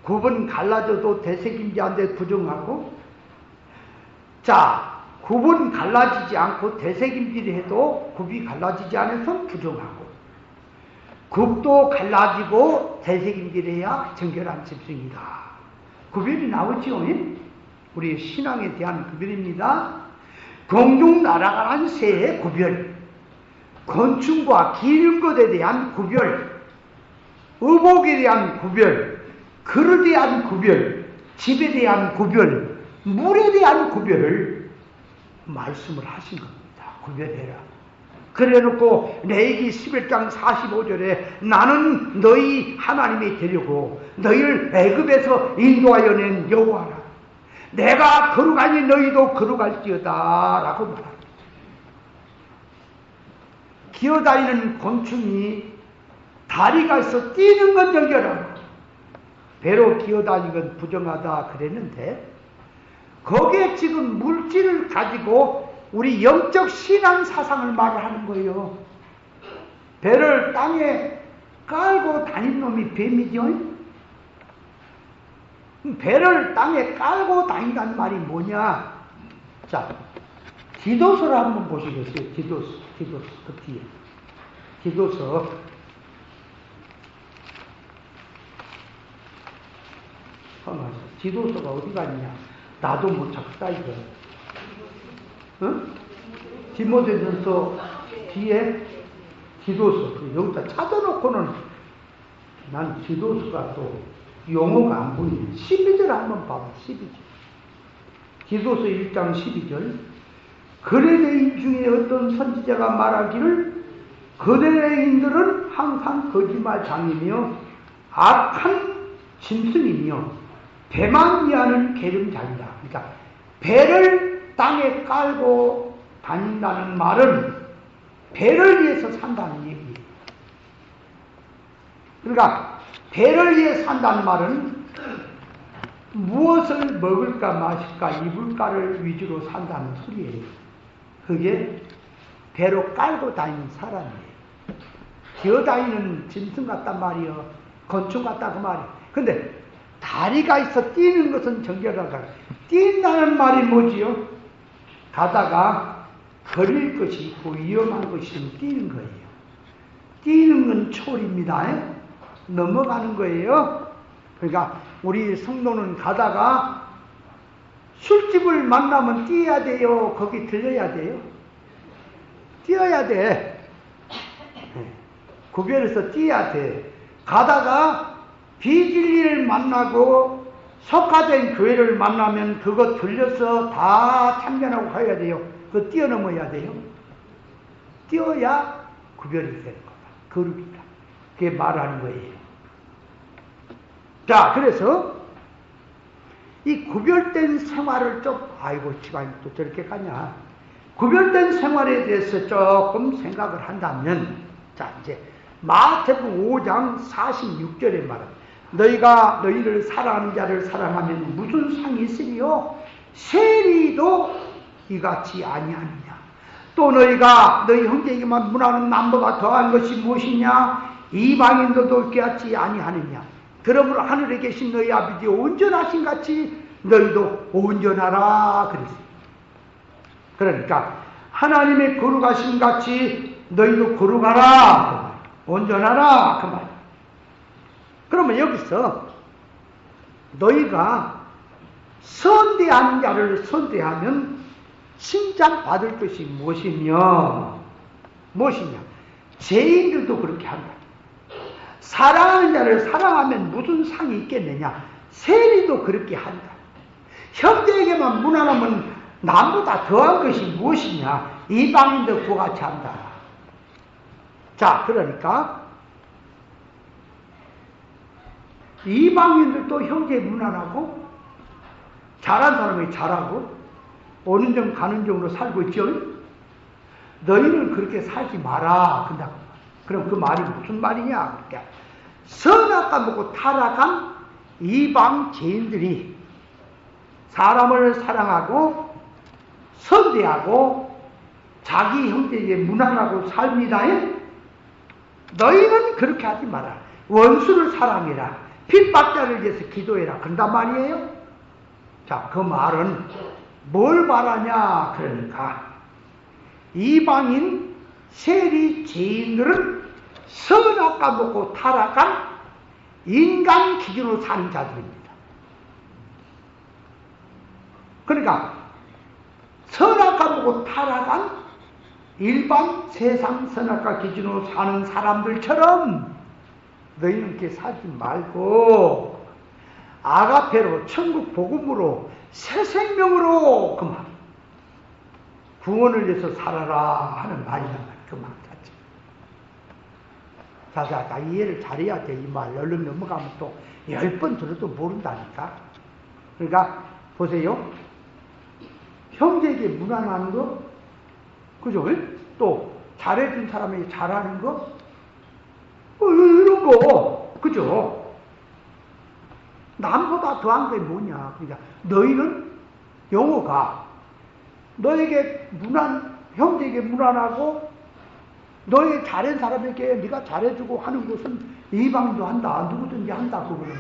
굽은 갈라져도 대색임질한데 부정하고, 자, 굽은 갈라지지 않고 대색임질이 해도 굽이 갈라지지 않아서 부정하고, 국도 갈라지고 대색임질해야 정결한 짐승이다. 구별이 나오죠. 우리 신앙에 대한 구별입니다. 공중 날아가는 새의 구별, 곤충과 기른 것에 대한 구별, 의복에 대한 구별, 그릇에 대한 구별, 집에 대한 구별, 물에 대한 구별을 말씀을 하신 겁니다. 구별해라. 그래 놓고 레위기 11장 45절에 나는 너희 하나님이 되려고 너희를 애굽에서 인도하여 낸 여호와라. 내가 거룩하니 너희도 거룩할지어다 라고 말합니다. 기어다니는 곤충이 다리가 있어 뛰는 건 정결하고 배로 기어다니는 건 부정하다 그랬는데 거기에 지금 물질을 가지고 우리 영적 신앙 사상을 말하는 거예요. 배를 땅에 깔고 다니는 놈이 뱀이죠. 배를 땅에 깔고 다닌다는 말이 뭐냐? 자, 디도서를 한번 보시겠어요? 디도서 그 뒤에. 디도서. 디도서가 어디 갔냐? 나도 못 찾겠다, 이거. 응? 디모데전서 뒤에 디도서. 여기다 찾아놓고는 난 디도서가 또 용어가 안 보이네. 12절 한번 봐봐, 12절. 디도서 1장 12절. 거레대인 중에 어떤 선지자가 말하기를 거레대인들은 항상 거짓말장이며 악한 짐승이며 배만 위하는 게으름자이다. 그러니까 배를 땅에 깔고 다닌다는 말은 배를 위해서 산다는 얘기예요. 그러니까 배를 위해 산다는 말은 무엇을 먹을까 마실까 입을까를 위주로 산다는 소리예요. 그게 배로 깔고 다니는 사람이에요. 기어다니는 짐승 같단 말이요. 곤충 같다 그 말이에요. 근데 다리가 있어 뛰는 것은 정결하다. 뛴다는 말이 뭐지요? 가다가 걸릴 것이 있고 위험한 것이 있으면 뛰는 거예요. 뛰는 건 초월입니다. 넘어가는 거예요. 그러니까 우리 성도는 가다가 술집을 만나면 뛰어야 돼요? 거기 들려야 돼요? 뛰어야 돼. 구별해서 뛰어야 돼. 가다가 비진리를 만나고 석화된 교회를 만나면 그거 들려서 다 참견하고 가야 돼요. 그거 뛰어넘어야 돼요. 뛰어야 구별이 되는 거다. 거룩이다. 그게 말하는 거예요. 자, 그래서 이 구별된 생활을 좀, 아이고, 시간이 또 저렇게 가냐. 구별된 생활에 대해서 조금 생각을 한다면, 자, 이제 마태복음 5장 46절에 말합니다. 너희가 너희를 사랑하는 자를 사랑하면 무슨 상이 있으리요? 세리도 이같이 아니하느냐. 또 너희가 너희 형제에게만 문하는 남보다 더한 것이 무엇이냐? 이방인들도 이같이 아니하느냐. 그러므로 하늘에 계신 너희 아버지 온전하신 같이 너희도 온전하라 그랬어요. 그러니까 하나님의 거룩하신 같이 너희도 거룩하라, 온전하라 그 말. 그러면 여기서 너희가 선대하는 자를 선대하면 칭찬받을 것이 무엇이냐? 죄인들도 그렇게 한다. 사랑하는 자를 사랑하면 무슨 상이 있겠느냐? 세리도 그렇게 한다. 형제에게만 무난하면 남보다 더한 것이 무엇이냐? 이방인도 그같이 한다. 자, 그러니까 이방인들도 형제 무난하고 잘한 사람이 잘하고 오는 정 가는 정으로 살고 있죠. 너희는 그렇게 살지 마라. 근데 그럼 그 말이 무슨 말이냐? 그러니까 선악과 먹고 타락한 이방 죄인들이 사람을 사랑하고 선대하고 자기 형제에게 무난하고 삽니다. 너희는 그렇게 하지 마라. 원수를 사랑해라. 핍박자를 위해서 기도해라. 그런단 말이에요. 자, 그 말은 뭘 말하냐? 그러니까 이방인 세리 죄인들은 선악 까먹고 타락한 인간 기준으로 사는 자들입니다. 그러니까 선악 까먹고 타락한 일반 세상 선악과 기준으로 사는 사람들처럼 너희는 그렇게 살지 말고 아가페로 천국 복음으로 새 생명으로 그 말 구원을 위해서 살아라 하는 말이란 말이야. 그 말 자체. 자, 이해를 잘해야 돼. 이 말 얼른 넘어가면 또 10번 들어도 모른다니까. 그러니까 보세요. 형제에게 무난하는 거, 그죠? 또 잘해준 사람에게 잘하는 거, 이런 거, 그죠? 남보다 더한 게 뭐냐? 그러니까 너희는 영어가 너에게 형제에게 무난하고 너에게 잘한 사람에게 네가 잘해주고 하는 것은 이방도 한다. 누구든지 한다. 그거는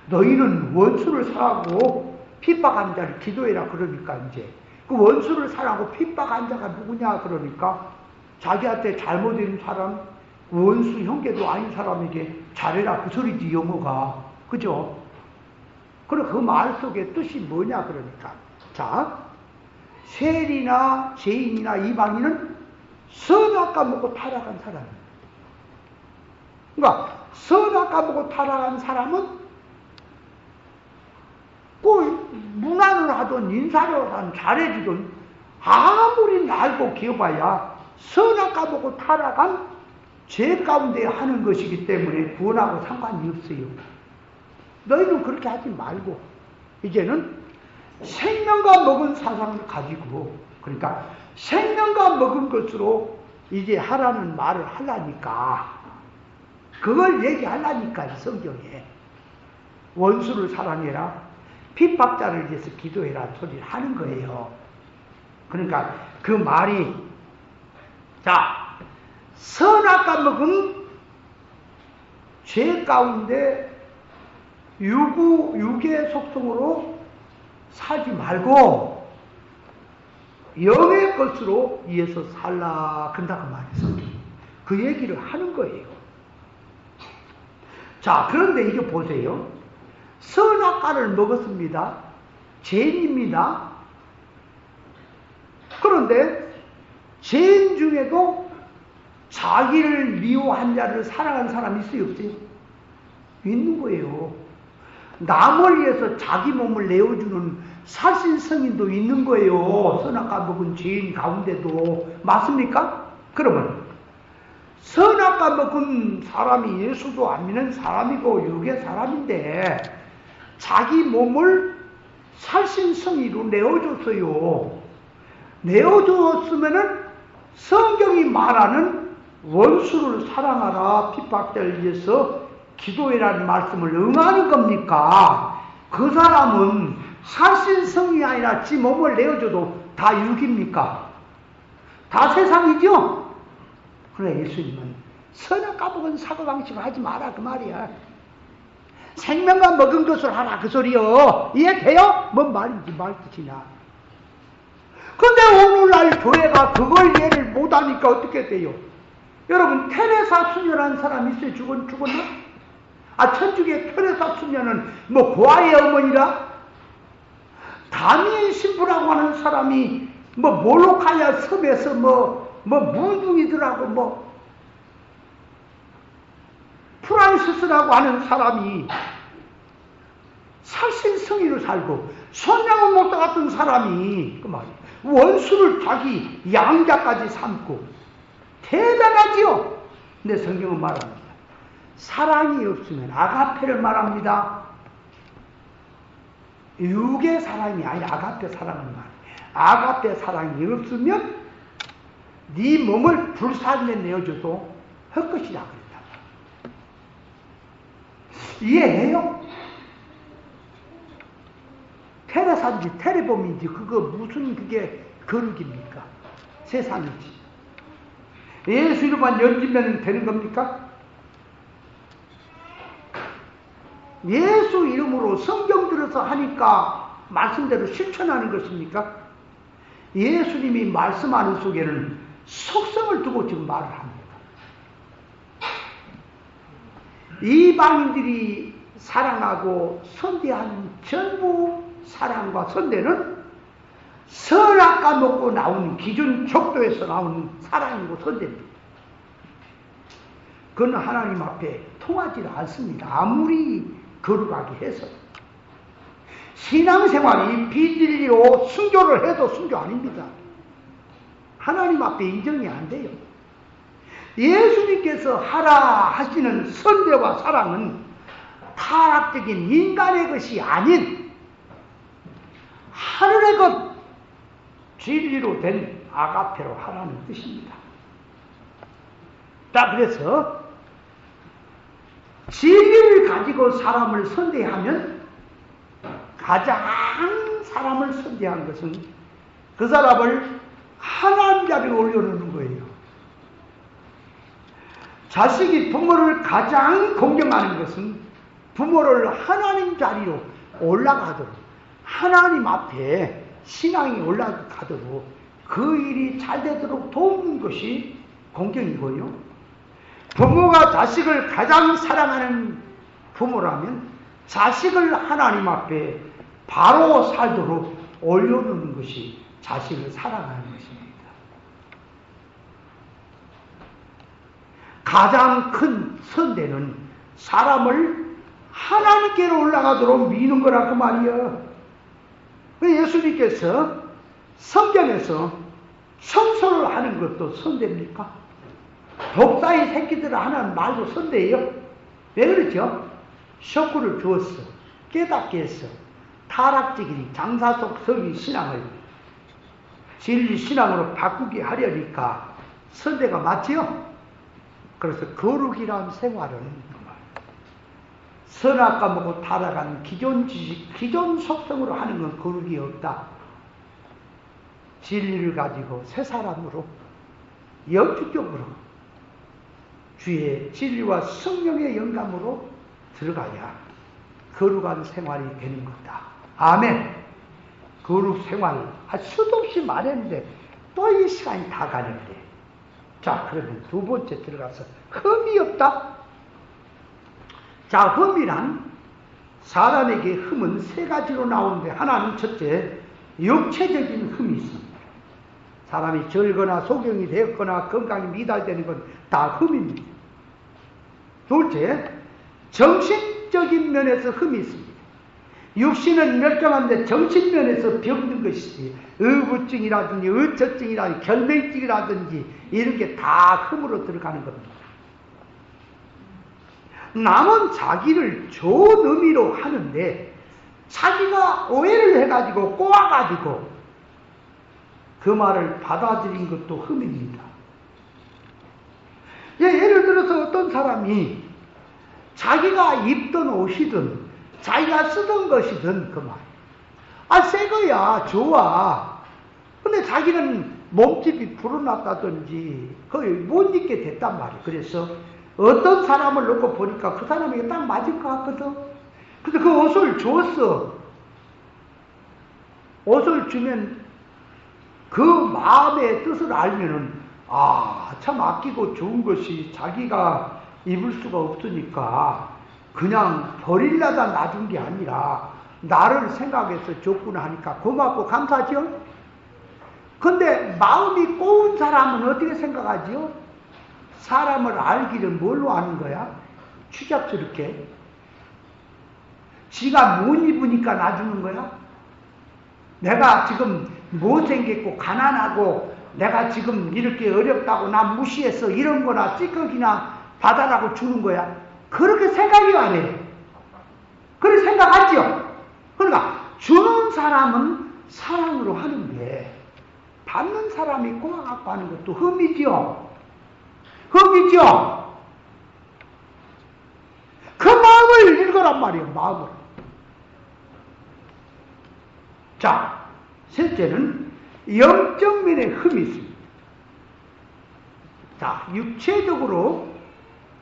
너희는 원수를 사랑하고 핍박하는 자를 기도해라. 그러니까 이제 그 원수를 사랑하고 핍박한 자가 누구냐? 그러니까 자기한테 잘못된 사람, 원수 형제도 아닌 사람에게 잘해라. 그 소리지 영어가. 그죠? 그럼 그 말 속에 뜻이 뭐냐? 그러니까 자, 세리나 죄인이나 이방인은 선악 까먹고 타락한 사람입니다. 그러니까 선악 까먹고 타락한 사람은 꼭 문안을 하든 인사를 하든 잘해주든 아무리 날고 기어봐야 선악 까먹고 타락한 죄 가운데 하는 것이기 때문에 구원하고 상관이 없어요. 너희는 그렇게 하지 말고 이제는 생명과 먹은 사상을 가지고, 그러니까 생명과 먹은 것으로 이제 하라는 말을 하려니까, 그걸 얘기하려니까 이 성경에 원수를 사랑해라, 핍박자를 위해서 기도해라 소리를 하는 거예요. 그러니까 그 말이, 자, 선악과 먹은 죄 가운데 육의 속성으로 살지 말고 영의 것으로 위해서 살라 그런다고 말해서 그 얘기를 하는 거예요. 자, 그런데 이게 보세요. 선악과를 먹었습니다. 죄인입니다. 그런데 죄인 중에도 자기를 미워한 자를 사랑하는 사람이 있어요, 없어요? 있는 거예요. 남을 위해서 자기 몸을 내어주는 살신성인도 있는 거예요. 선악과 먹은 죄인 가운데도. 맞습니까? 그러면 선악과 먹은 사람이 예수도 안 믿는 사람이고 육의 사람인데 자기 몸을 살신성이로 내어줬어요. 내어주었으면은 성경이 말하는 원수를 사랑하라, 핍박자를 위해서 기도해라는 말씀을 응하는 겁니까? 그 사람은 살신성이 아니라 지 몸을 내어줘도 다 육입니까? 다 세상이죠? 그래, 예수님은 선악과 먹은 사고방식을 하지 마라 그 말이야. 생명과 먹은 것을 하라 그 소리요. 이해돼요? 뭔 말인지 말 뜻이냐. 근데 오늘날 교회가 그걸 이해를 못하니까 어떻게 돼요? 여러분, 테레사 수녀라는 사람이 있어요? 죽었나? 천주교의 테레사 수녀는 뭐 고아의 어머니라? 다미엘 신부라고 하는 사람이 뭐 몰로카야 섬에서 뭐 문둥이들하고 프란시스라고 하는 사람이 살신성의로 살고 손양은 목사 같은 사람이 그 말이야. 원수를 자기 양자까지 삼고 대단하지요. 근데 성경은 말합니다. 사랑이 없으면 아가페를 말합니다. 육의 사랑이 아니 아가페 사랑을 말해요. 아가페 사랑이 없으면 네 몸을 불살내 내어줘도 헛것이다 그랬다. 이해해요? 테레사인지 테레범인지 그거 무슨 그게 거룩입니까? 세상이지. 예수 이름만 연지면 되는 겁니까? 예수 이름으로 성경 들어서 하니까 말씀대로 실천하는 것입니까? 예수님이 말씀하는 속에는 속성을 두고 지금 말을 합니다. 이방인들이 사랑하고 선대하는 전부 사랑과 선대는 선악과 먹고 나온 기존 족도에서 나오는 사랑이고 선대입니다. 그건 하나님 앞에 통하지 않습니다. 아무리 거룩하게 해서. 신앙생활이 비진리로 순교를 해도 순교 아닙니다. 하나님 앞에 인정이 안 돼요. 예수님께서 하라 하시는 선대와 사랑은 타락적인 인간의 것이 아닌 하늘의 것, 진리로 된 아가페로 하라는 뜻입니다. 자, 그래서 진리를 가지고 사람을 선대하면 가장 사람을 선대한 것은 그 사람을 하나님 자리에 올려놓는 거예요. 자식이 부모를 가장 공경하는 것은 부모를 하나님 자리로 올라가도록, 하나님 앞에 신앙이 올라가도록 그 일이 잘 되도록 돕는 것이 공경이고요. 부모가 자식을 가장 사랑하는 부모라면 자식을 하나님 앞에 바로 살도록 올려놓는 것이 자식을 사랑하는 것입니다. 가장 큰 선대는 사람을 하나님께로 올라가도록 미는 거라 그 말이야. 예수님께서 성경에서 청소를 하는 것도 선대입니까? 독사의 새끼들을 하는 말도 선대예요. 왜 그러죠? 식구를 주었어. 깨닫게 했어. 타락적인 장사 속 성의 신앙을 진리 신앙으로 바꾸게 하려니까 선대가 맞지요? 그래서 거룩이라는 생활은 선악과 먹고 타락하는 기존 지식, 기존 속성으로 하는 건 거룩이 없다. 진리를 가지고 새 사람으로 영적으로 주의 진리와 성령의 영감으로 들어가야 거룩한 생활이 되는 거다. 아멘. 거룩 생활 수도 없이 말했는데 또 이 시간이 다 가는데. 자, 그러면 두 번째 들어가서 흠이 없다. 자, 흠이란 사람에게 흠은 세 가지로 나오는데 하나는 첫째, 육체적인 흠이 있습니다. 사람이 절거나 소경이 되었거나 건강이 미달되는 건 다 흠입니다. 둘째, 정신적인 면에서 흠이 있습니다. 육신은 멀쩡한데 정신면에서 병든 것이지 의부증이라든지 의처증이라든지 결명증이라든지 이런 게 다 흠으로 들어가는 겁니다. 남은 자기를 좋은 의미로 하는데 자기가 오해를 해가지고 꼬아가지고 그 말을 받아들인 것도 흠입니다. 예를 들어서 어떤 사람이 자기가 입던 옷이든 자기가 쓰던 것이든 그 말. 새 거야. 좋아. 근데 자기는 몸집이 불어났다든지 거의 못 입게 됐단 말이에요. 그래서 어떤 사람을 놓고 보니까 그 사람에게 딱 맞을 것 같거든. 근데 그 옷을 줬어. 옷을 주면 그 마음의 뜻을 알면은 참 아끼고 좋은 것이 자기가 입을 수가 없으니까 그냥 버리려다 놔준 게 아니라 나를 생각해서 줬구나 하니까 고맙고 감사하죠? 근데 마음이 꼬운 사람은 어떻게 생각하지요? 사람을 알기를 뭘로 아는 거야? 추잡스럽게. 지가 못 입으니까 놔주는 거야? 내가 지금 못생겼고 가난하고 내가 지금 이렇게 어렵다고 나 무시해서 이런 거나 찌꺼기나 받아라고 주는 거야. 그렇게 생각이 안 해. 그렇게 생각하죠? 그러니까 주는 사람은 사랑으로 하는데 받는 사람이 꼬아갖고 하는 것도 흠이죠. 흠이죠. 그 마음을 읽으란 말이에요. 마음을. 자, 셋째는 영적 면에 흠이 있습니다. 자, 육체적으로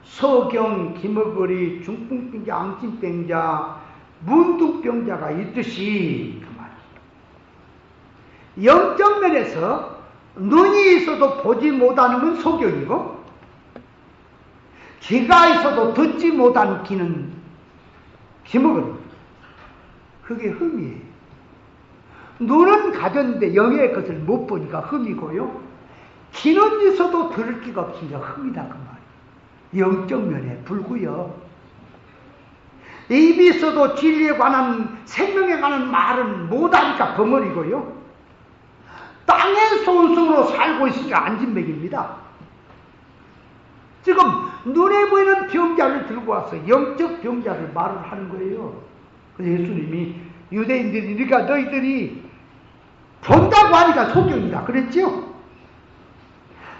소경, 기머거리, 중풍병자, 앙증병자, 문둥병자가 있듯이 그 말이에요. 영적 면에서 눈이 있어도 보지 못하는 건 소경이고 귀가 있어도 듣지 못한 귀는 귀먹은, 그게 흠이에요. 눈은 가졌는데 영의 것을 못 보니까 흠이고요. 귀는 있어도 들을 기가 없으니까 흠이다 그 말이에요. 영적 면에 불구요. 입이 있어도 진리에 관한, 생명에 관한 말은 못하니까 벙어리고요. 땅의 소원성으로 살고 있으니까 안진맥입니다. 지금 눈에 보이는 병자를 들고 와서 영적 병자를 말을 하는 거예요. 그래서 예수님이 유대인들이, 그러니까 너희들이 본다고 하니까 소경이다 그랬죠?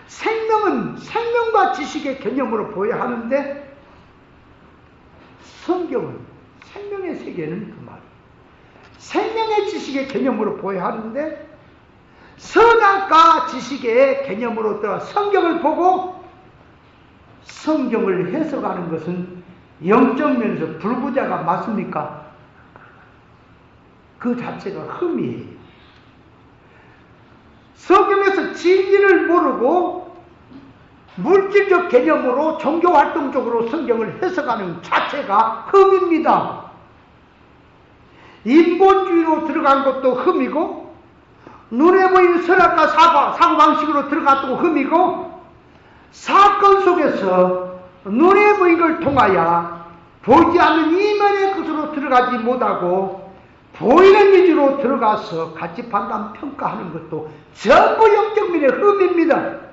생명은 생명과 지식의 개념으로 보여야 하는데, 성경은, 생명의 세계는 그 말이에요. 생명의 지식의 개념으로 보여야 하는데, 선악과 지식의 개념으로 들어가 성경을 보고 성경을 해석하는 것은 영적 면에서 불구자가 맞습니까? 그 자체가 흠이에요. 성경에서 진리를 모르고 물질적 개념으로 종교활동적으로 성경을 해석하는 자체가 흠입니다. 인본주의로 들어간 것도 흠이고, 눈에 보이는 선악과 사고방식으로 들어갔고 흠이고, 사건 속에서 눈에 보이는 걸 통하여 보이지 않는 이면의 것으로 들어가지 못하고 보이는 위주로 들어가서 가치 판단 평가하는 것도 전부 영적 면의 흠입니다.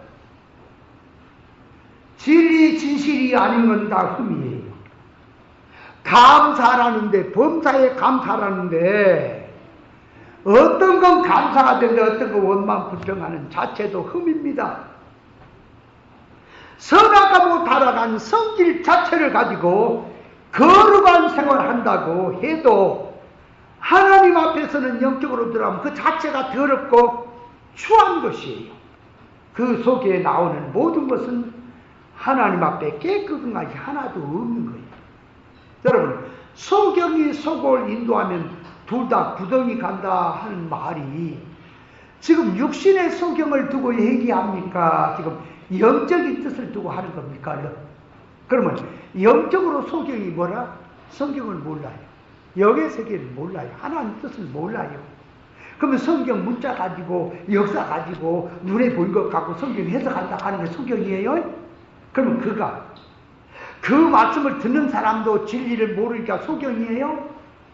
진리 진실이 아닌 건 다 흠이에요. 감사라는데, 범사에 감사라는데 어떤 건 감사가 되는데 어떤 건 원망 불평하는 자체도 흠입니다. 선악과로 달아간 성질 자체를 가지고 거룩한 생활을 한다고 해도 하나님 앞에서는 영적으로 들어가면 그 자체가 더럽고 추한 것이에요. 그 속에 나오는 모든 것은 하나님 앞에 깨끗한 것이 하나도 없는 거예요. 여러분, 소경이 속을 인도하면 둘 다 구덩이 간다 하는 말이 지금 육신의 소경을 두고 얘기합니까? 지금 영적인 뜻을 두고 하는 겁니까? 그러면 영적으로 소경이 뭐라? 성경을 몰라요. 영의 세계를 몰라요. 하나님 뜻을 몰라요. 그러면 성경 문자 가지고, 역사 가지고, 눈에 보인 것 갖고 성경 해석한다 하는 게 소경이에요? 그러면 그 말씀을 듣는 사람도 진리를 모르니까 소경이에요?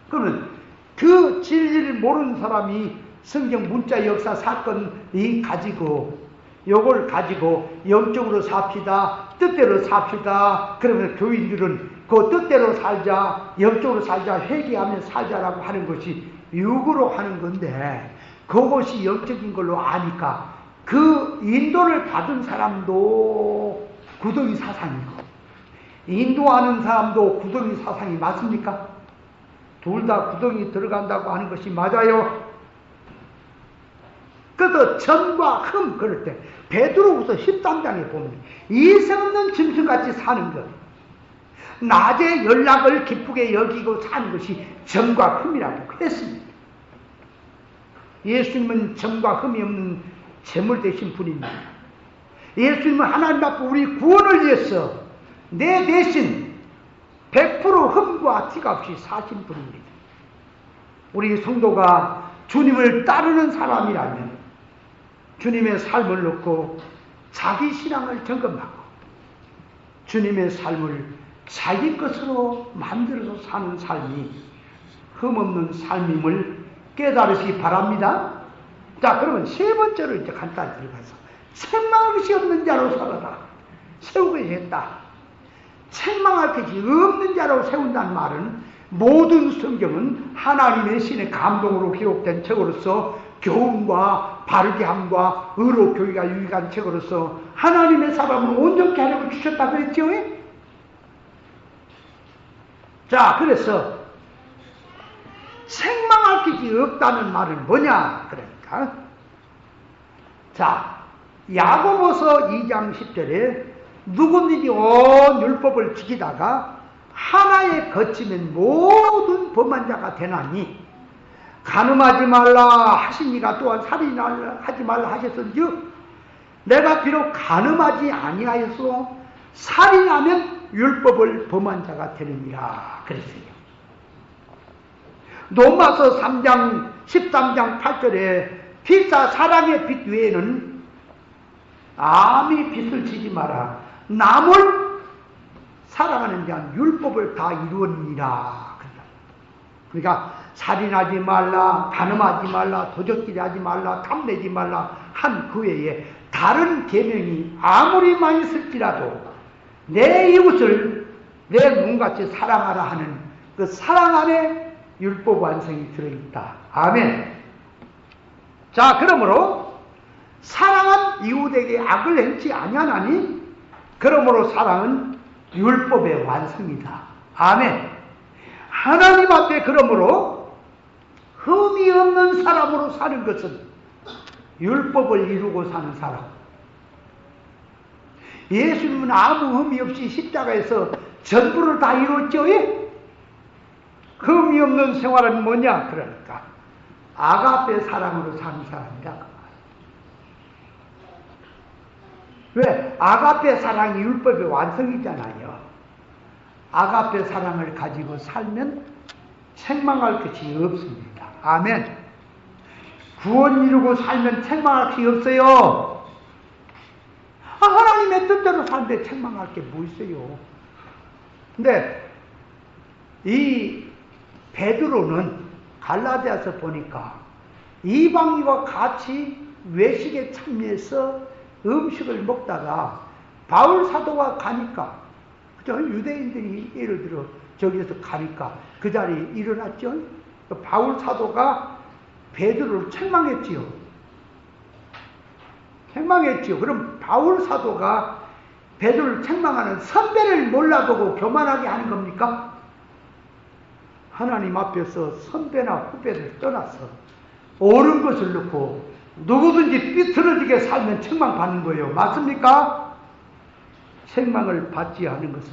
그러면 그 진리를 모르는 사람이 성경 문자 역사 사건이 가지고, 요걸 가지고 영적으로 삽시다, 뜻대로 삽시다, 그러면 교인들은 그 뜻대로 살자, 영적으로 살자, 회개하며 살자라고 하는 것이 육으로 하는 건데, 그것이 영적인 걸로 아니까 그 인도를 받은 사람도 구덩이 사상이고 인도하는 사람도 구덩이 사상이 맞습니까? 둘 다 구덩이 들어간다고 하는 것이 맞아요. 그래서 천과 흠, 그럴 때 베드로후서 13장에 보면 이성 없는 짐승같이 사는 것, 낮에 연락을 기쁘게 여기고 사는 것이 점과 흠이라고 했습니다. 예수님은 점과 흠이 없는 제물 되신 분입니다. 예수님은 하나님 앞에 우리 구원을 위해서 내 대신 100% 흠과 티가 없이 사신 분입니다. 우리 성도가 주님을 따르는 사람이라면 주님의 삶을 놓고 자기 신앙을 점검하고 주님의 삶을 자기 것으로 만들어서 사는 삶이 흠없는 삶임을 깨달으시기 바랍니다. 자, 그러면 세 번째로 이제 간단히 들어가서 책망할 것이 없는 자로 살아라 세우게 했다. 책망할 것이 없는 자로 세운다는 말은 모든 성경은 하나님의 신의 감동으로 기록된 책으로서 교훈과 바르게 함과 의로 교회가 유익한 책으로서 하나님의 사람을 온전케 하려고 주셨다고 했죠. 자, 그래서 책망할 것이 없다는 말은 뭐냐? 그러니까 자, 야고보서 2장 10절에 누구든지 온 율법을 지키다가 하나에 거치면 모든 범한 자가 되나니 간음하지 말라 하시니가 또한 살인하지 말라 하셨은즉 내가 비록 간음하지 아니하여서 살인하면 율법을 범한 자가 되느니라 그랬어요. 로마서 3장 13장 8절에 필사 사랑의 빛 외에는 아무리 빛을 지지 마라. 남을 사랑하는 자는 율법을 다 이루었느니라. 그러니까 살인하지 말라, 간음하지 말라, 도적질하지 말라, 탐내지 말라 한 그 외에 다른 계명이 아무리 많이 있을지라도 내 이웃을 내 몸같이 사랑하라 하는 그 사랑 안에 율법 완성이 들어있다. 아멘. 자, 그러므로 사랑은 이웃에게 악을 행치 아니하나니 그러므로 사랑은 율법의 완성이다. 아멘. 하나님 앞에 그러므로 흠이 없는 사람으로 사는 것은 율법을 이루고 사는 사람. 예수님은 아무 흠이 없이 십자가에서 전부를 다 이뤘죠. 흠이 없는 생활은 뭐냐? 그러니까 아가페 사랑으로 사는 사람이다. 왜? 아가페 사랑이 율법의 완성이잖아요. 아가페 사랑을 가지고 살면 책망할 것이 없습니다. 아멘. 구원 이루고 살면 책망할 것이 없어요. 하나님의 뜻대로 사는데 책망할 게 뭐 있어요? 근데 이 베드로는 갈라디아서 보니까 이방인과 같이 외식에 참여해서 음식을 먹다가 바울 사도가 가니까, 그죠? 유대인들이 예를 들어 저기에서 가니까 그 자리에 일어났죠. 바울 사도가 베드로를 책망했지요. 그럼 바울 사도가 베드로를 책망하는 선배를 몰라보고 교만하게 하는 겁니까? 하나님 앞에서 선배나 후배를 떠나서 옳은 것을 놓고 누구든지 삐뚤어지게 살면 책망받는 거예요. 맞습니까? 책망을 받지 않은 것은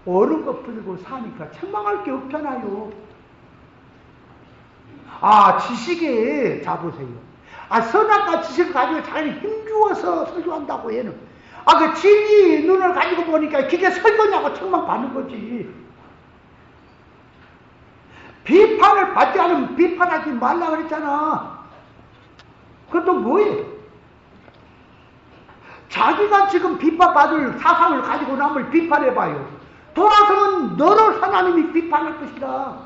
옳은 것 풀고 사니까 책망할 게 없잖아요. 지식에 잡으세요. 선악과 지식을 가지고 자기는 힘주어서 설교한다고 얘는. 그 진리 눈을 가지고 보니까 그게 설교냐고 책망받는 거지. 비판을 받지 않으면 비판하지 말라 그랬잖아. 그것도 뭐예요? 자기가 지금 비판받을 사상을 가지고 남을 비판해봐요. 돌아서면 너를 하나님이 비판할 것이다.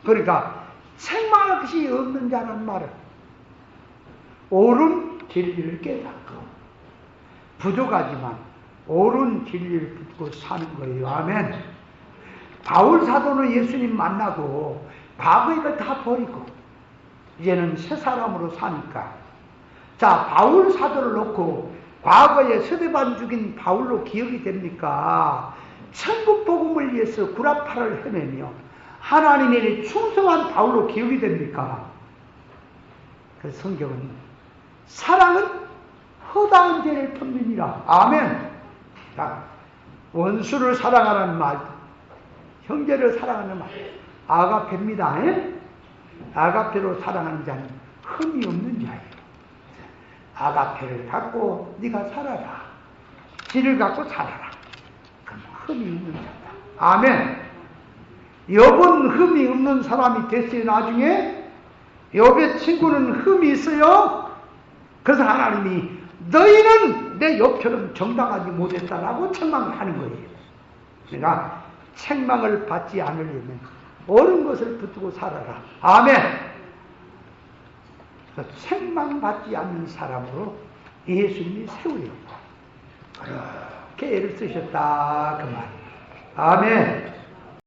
그러니까 책망할 것이 없는 자란 말은 옳은 진리를 깨닫고 부족하지만 옳은 진리를 붙고 사는 거예요. 아멘. 바울 사도는 예수님 만나고 과거의 걸 다 버리고 이제는 새 사람으로 사니까, 자, 바울 사도를 놓고 과거에 스데반 죽인 바울로 기억이 됩니까? 천국 복음을 위해서 구라파를 헤매며 하나님의 충성한 바울로 기억이 됩니까? 그 성경은 사랑은 허다한 죄를 덮느니라. 아멘. 자, 원수를 사랑하라는 말, 형제를 사랑하는 말, 아가페입니다. 아가페로 사랑하는 자는 흠이 없는 자예요. 아가페를 갖고 네가 살아라. 지를 갖고 살아라. 그럼 흠이 없는 자다. 아멘. 욥은 흠이 없는 사람이 됐어요. 나중에 욥의 친구는 흠이 있어요. 그래서 하나님이 너희는 내 욥처럼 정당하지 못했다라고 책망을 하는 거예요. 그러니까 책망을 받지 않으려면 옳은 것을 붙들고 살아라. 아멘. 책망받지 않는 사람으로 예수님이 세우려고 그렇게 애를 쓰셨다 그 말. 아멘.